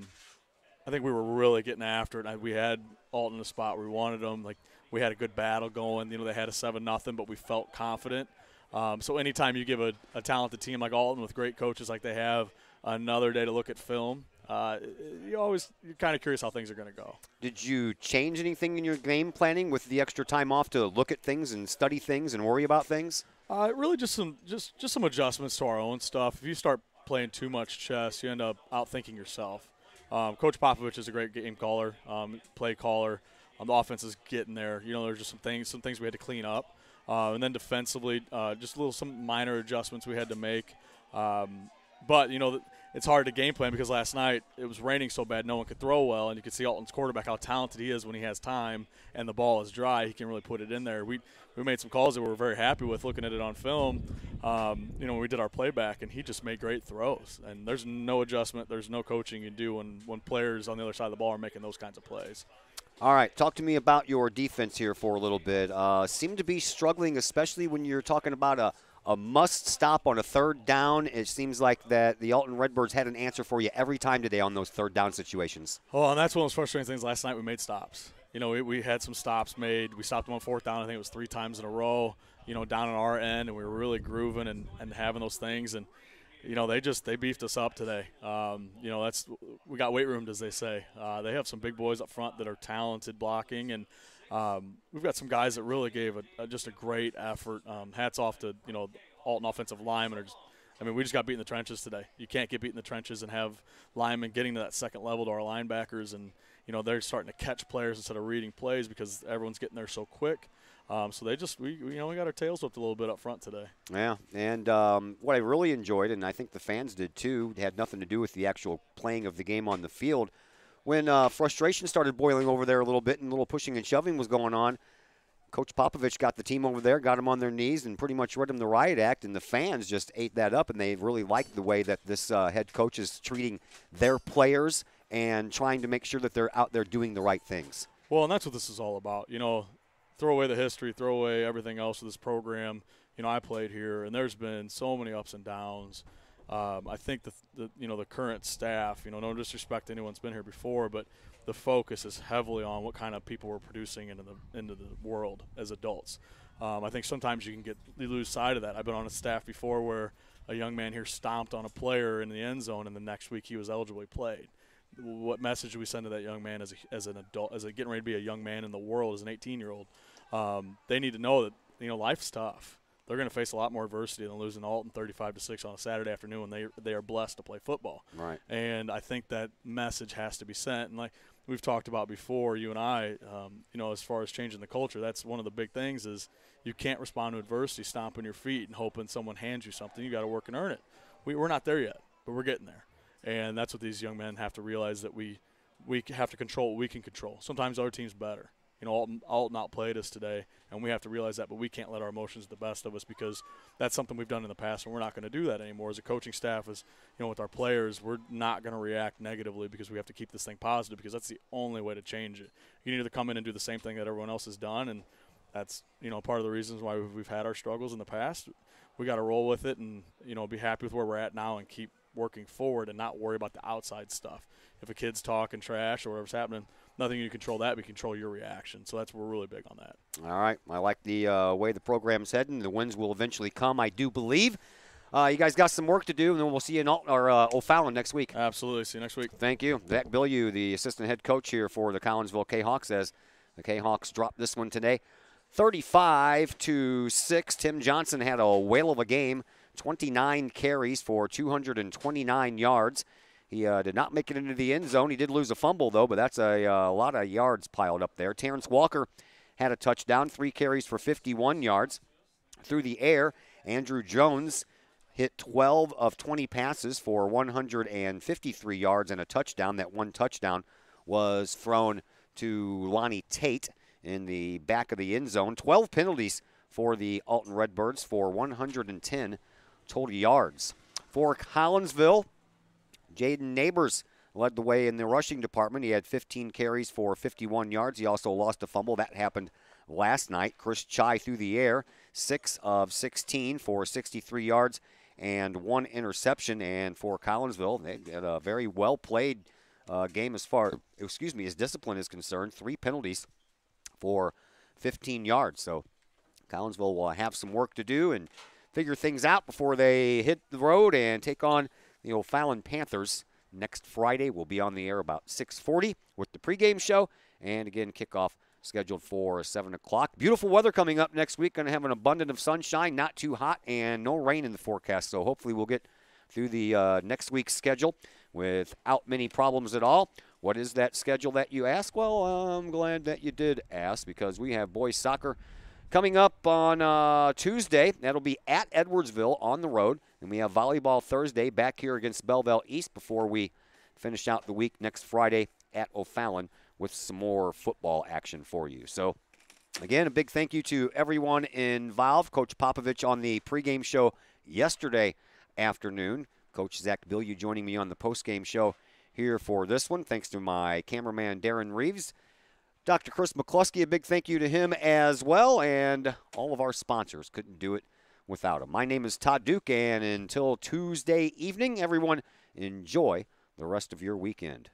S8: really getting after it. We had Alton in a spot where we wanted them. Like, we had a good battle going. You know, they had a 7-0, but we felt confident. So anytime you give a talented team like Alton with great coaches like they have another day to look at film, you're kind of curious how things are going to go.
S1: Did you change anything in your game planning with the extra time off to look at things and study things and worry about things?
S8: Really just some adjustments to our own stuff. If you start playing too much chess, you end up outthinking yourself. Coach Popovich is a great game caller, play caller. The offense is getting there. You know, there's just some things we had to clean up. And then defensively, just some minor adjustments we had to make. But, you know, it's hard to game plan because last night it was raining so bad no one could throw well, and you could see Alton's quarterback, how talented he is when he has time and the ball is dry. He can really put it in there. We made some calls that we were very happy with looking at it on film, you know, when we did our playback, and he just made great throws. And there's no adjustment, there's no coaching you do when players on the other side of the ball are making those kinds of plays.
S1: All right, talk to me about your defense here for a little bit. Seem to be struggling, especially when you're talking about a must stop on a third down. It seems like that the Alton Redbirds had an answer for you every time today on those third down situations.
S8: Oh, and that's one of those frustrating things. Last night we made stops. You know, we had some stops made. We stopped them on fourth down. I think it was 3 times in a row, you know, down on our end, and we were really grooving and having those things. And, you know, they beefed us up today. You know, we got weight room, as they say. They have some big boys up front that are talented blocking, and we've got some guys that really gave just a great effort. Hats off to, you know, Alton offensive linemen. We just got beat in the trenches today. You can't get beat in the trenches and have linemen getting to that second level to our linebackers, and, you know, they're starting to catch players instead of reading plays because everyone's getting there so quick. So we got our tails whipped a little bit up front today.
S1: Yeah, and what I really enjoyed, and I think the fans did too, it had nothing to do with the actual playing of the game on the field. When frustration started boiling over there a little bit and a little pushing and shoving was going on, Coach Popovich got the team over there, got them on their knees, and pretty much read them the riot act, and the fans just ate that up, and they really liked the way that this head coach is treating their players and trying to make sure that they're out there doing the right things.
S8: Well, and that's what this is all about. You know, throw away the history, throw away everything else of this program. You know, I played here, and there's been so many ups and downs. I think the current staff, no disrespect to anyone that's been here before, but the focus is heavily on what kind of people we're producing into the world as adults. I think sometimes you lose sight of that. I've been on a staff before where a young man here stomped on a player in the end zone, and the next week he was eligible, he played. What message do we send to that young man as an adult, getting ready to be a young man in the world, as an 18-year-old? They need to know that life's tough. They're going to face a lot more adversity than losing Alton 35-6 on a Saturday afternoon when they are blessed to play football.
S1: Right.
S8: And I think that message has to be sent. And like we've talked about before, you and I, as far as changing the culture, that's one of the big things is you can't respond to adversity stomping your feet and hoping someone hands you something. You got to work and earn it. We're not there yet, but we're getting there. And that's what these young men have to realize, that we have to control what we can control. Sometimes our team's better. Alton outplayed us today, and we have to realize that, but we can't let our emotions get the best of us, because that's something we've done in the past, and we're not going to do that anymore. As a coaching staff, with our players, we're not going to react negatively, because we have to keep this thing positive, because that's the only way to change it. You need to come in and do the same thing that everyone else has done, and that's, part of the reasons why we've had our struggles in the past. We got to roll with it and, be happy with where we're at now and keep working forward and not worry about the outside stuff. If a kid's talking trash or whatever's happening, nothing you control that, but you control your reaction. So we're really big on that.
S1: All right. I like the way the program's heading. The wins will eventually come, I do believe. You guys got some work to do, and then we'll see you in O'Fallon next week.
S8: Absolutely. See you next week.
S1: Thank you. Zach Bilyeu, the assistant head coach here for the Collinsville Kahawks, as the Kahawks dropped this one today. 35-6. Tim Johnson had a whale of a game. 29 carries for 229 yards. He did not make it into the end zone. He did lose a fumble, though, but that's a lot of yards piled up there. Terrence Walker had a touchdown, 3 carries for 51 yards. Through the air, Andrew Jones hit 12 of 20 passes for 153 yards and a touchdown. That one touchdown was thrown to Lonnie Tate in the back of the end zone. 12 penalties for the Alton Redbirds for 110 total yards. For Collinsville, Jaden Neighbors led the way in the rushing department. He had 15 carries for 51 yards. He also lost a fumble. That happened last night. Chris Chai through the air, 6 of 16 for 63 yards and 1 interception. And for Collinsville, they had a very well-played game as discipline is concerned. 3 penalties for 15 yards. So Collinsville will have some work to do and figure things out before they hit the road and take on the O'Fallon Panthers next Friday. We'll be on the air about 6:40 with the pregame show. And again, kickoff scheduled for 7 o'clock. Beautiful weather coming up next week. Going to have an abundance of sunshine, not too hot, and no rain in the forecast. So hopefully we'll get through the next week's schedule without many problems at all. What is that schedule that you ask? Well, I'm glad that you did ask, because we have boys soccer coming up on Tuesday. That'll be at Edwardsville on the road. And we have volleyball Thursday back here against Belleville East before we finish out the week next Friday at O'Fallon with some more football action for you. So, again, a big thank you to everyone involved. Coach Popovich on the pregame show yesterday afternoon. Coach Zach Bilyeu joining me on the postgame show here for this one. Thanks to my cameraman, Darren Reeves. Dr. Chris McCluskey, a big thank you to him as well, and all of our sponsors. Couldn't do it without him. My name is Todd Duke, and until Tuesday evening, everyone, enjoy the rest of your weekend.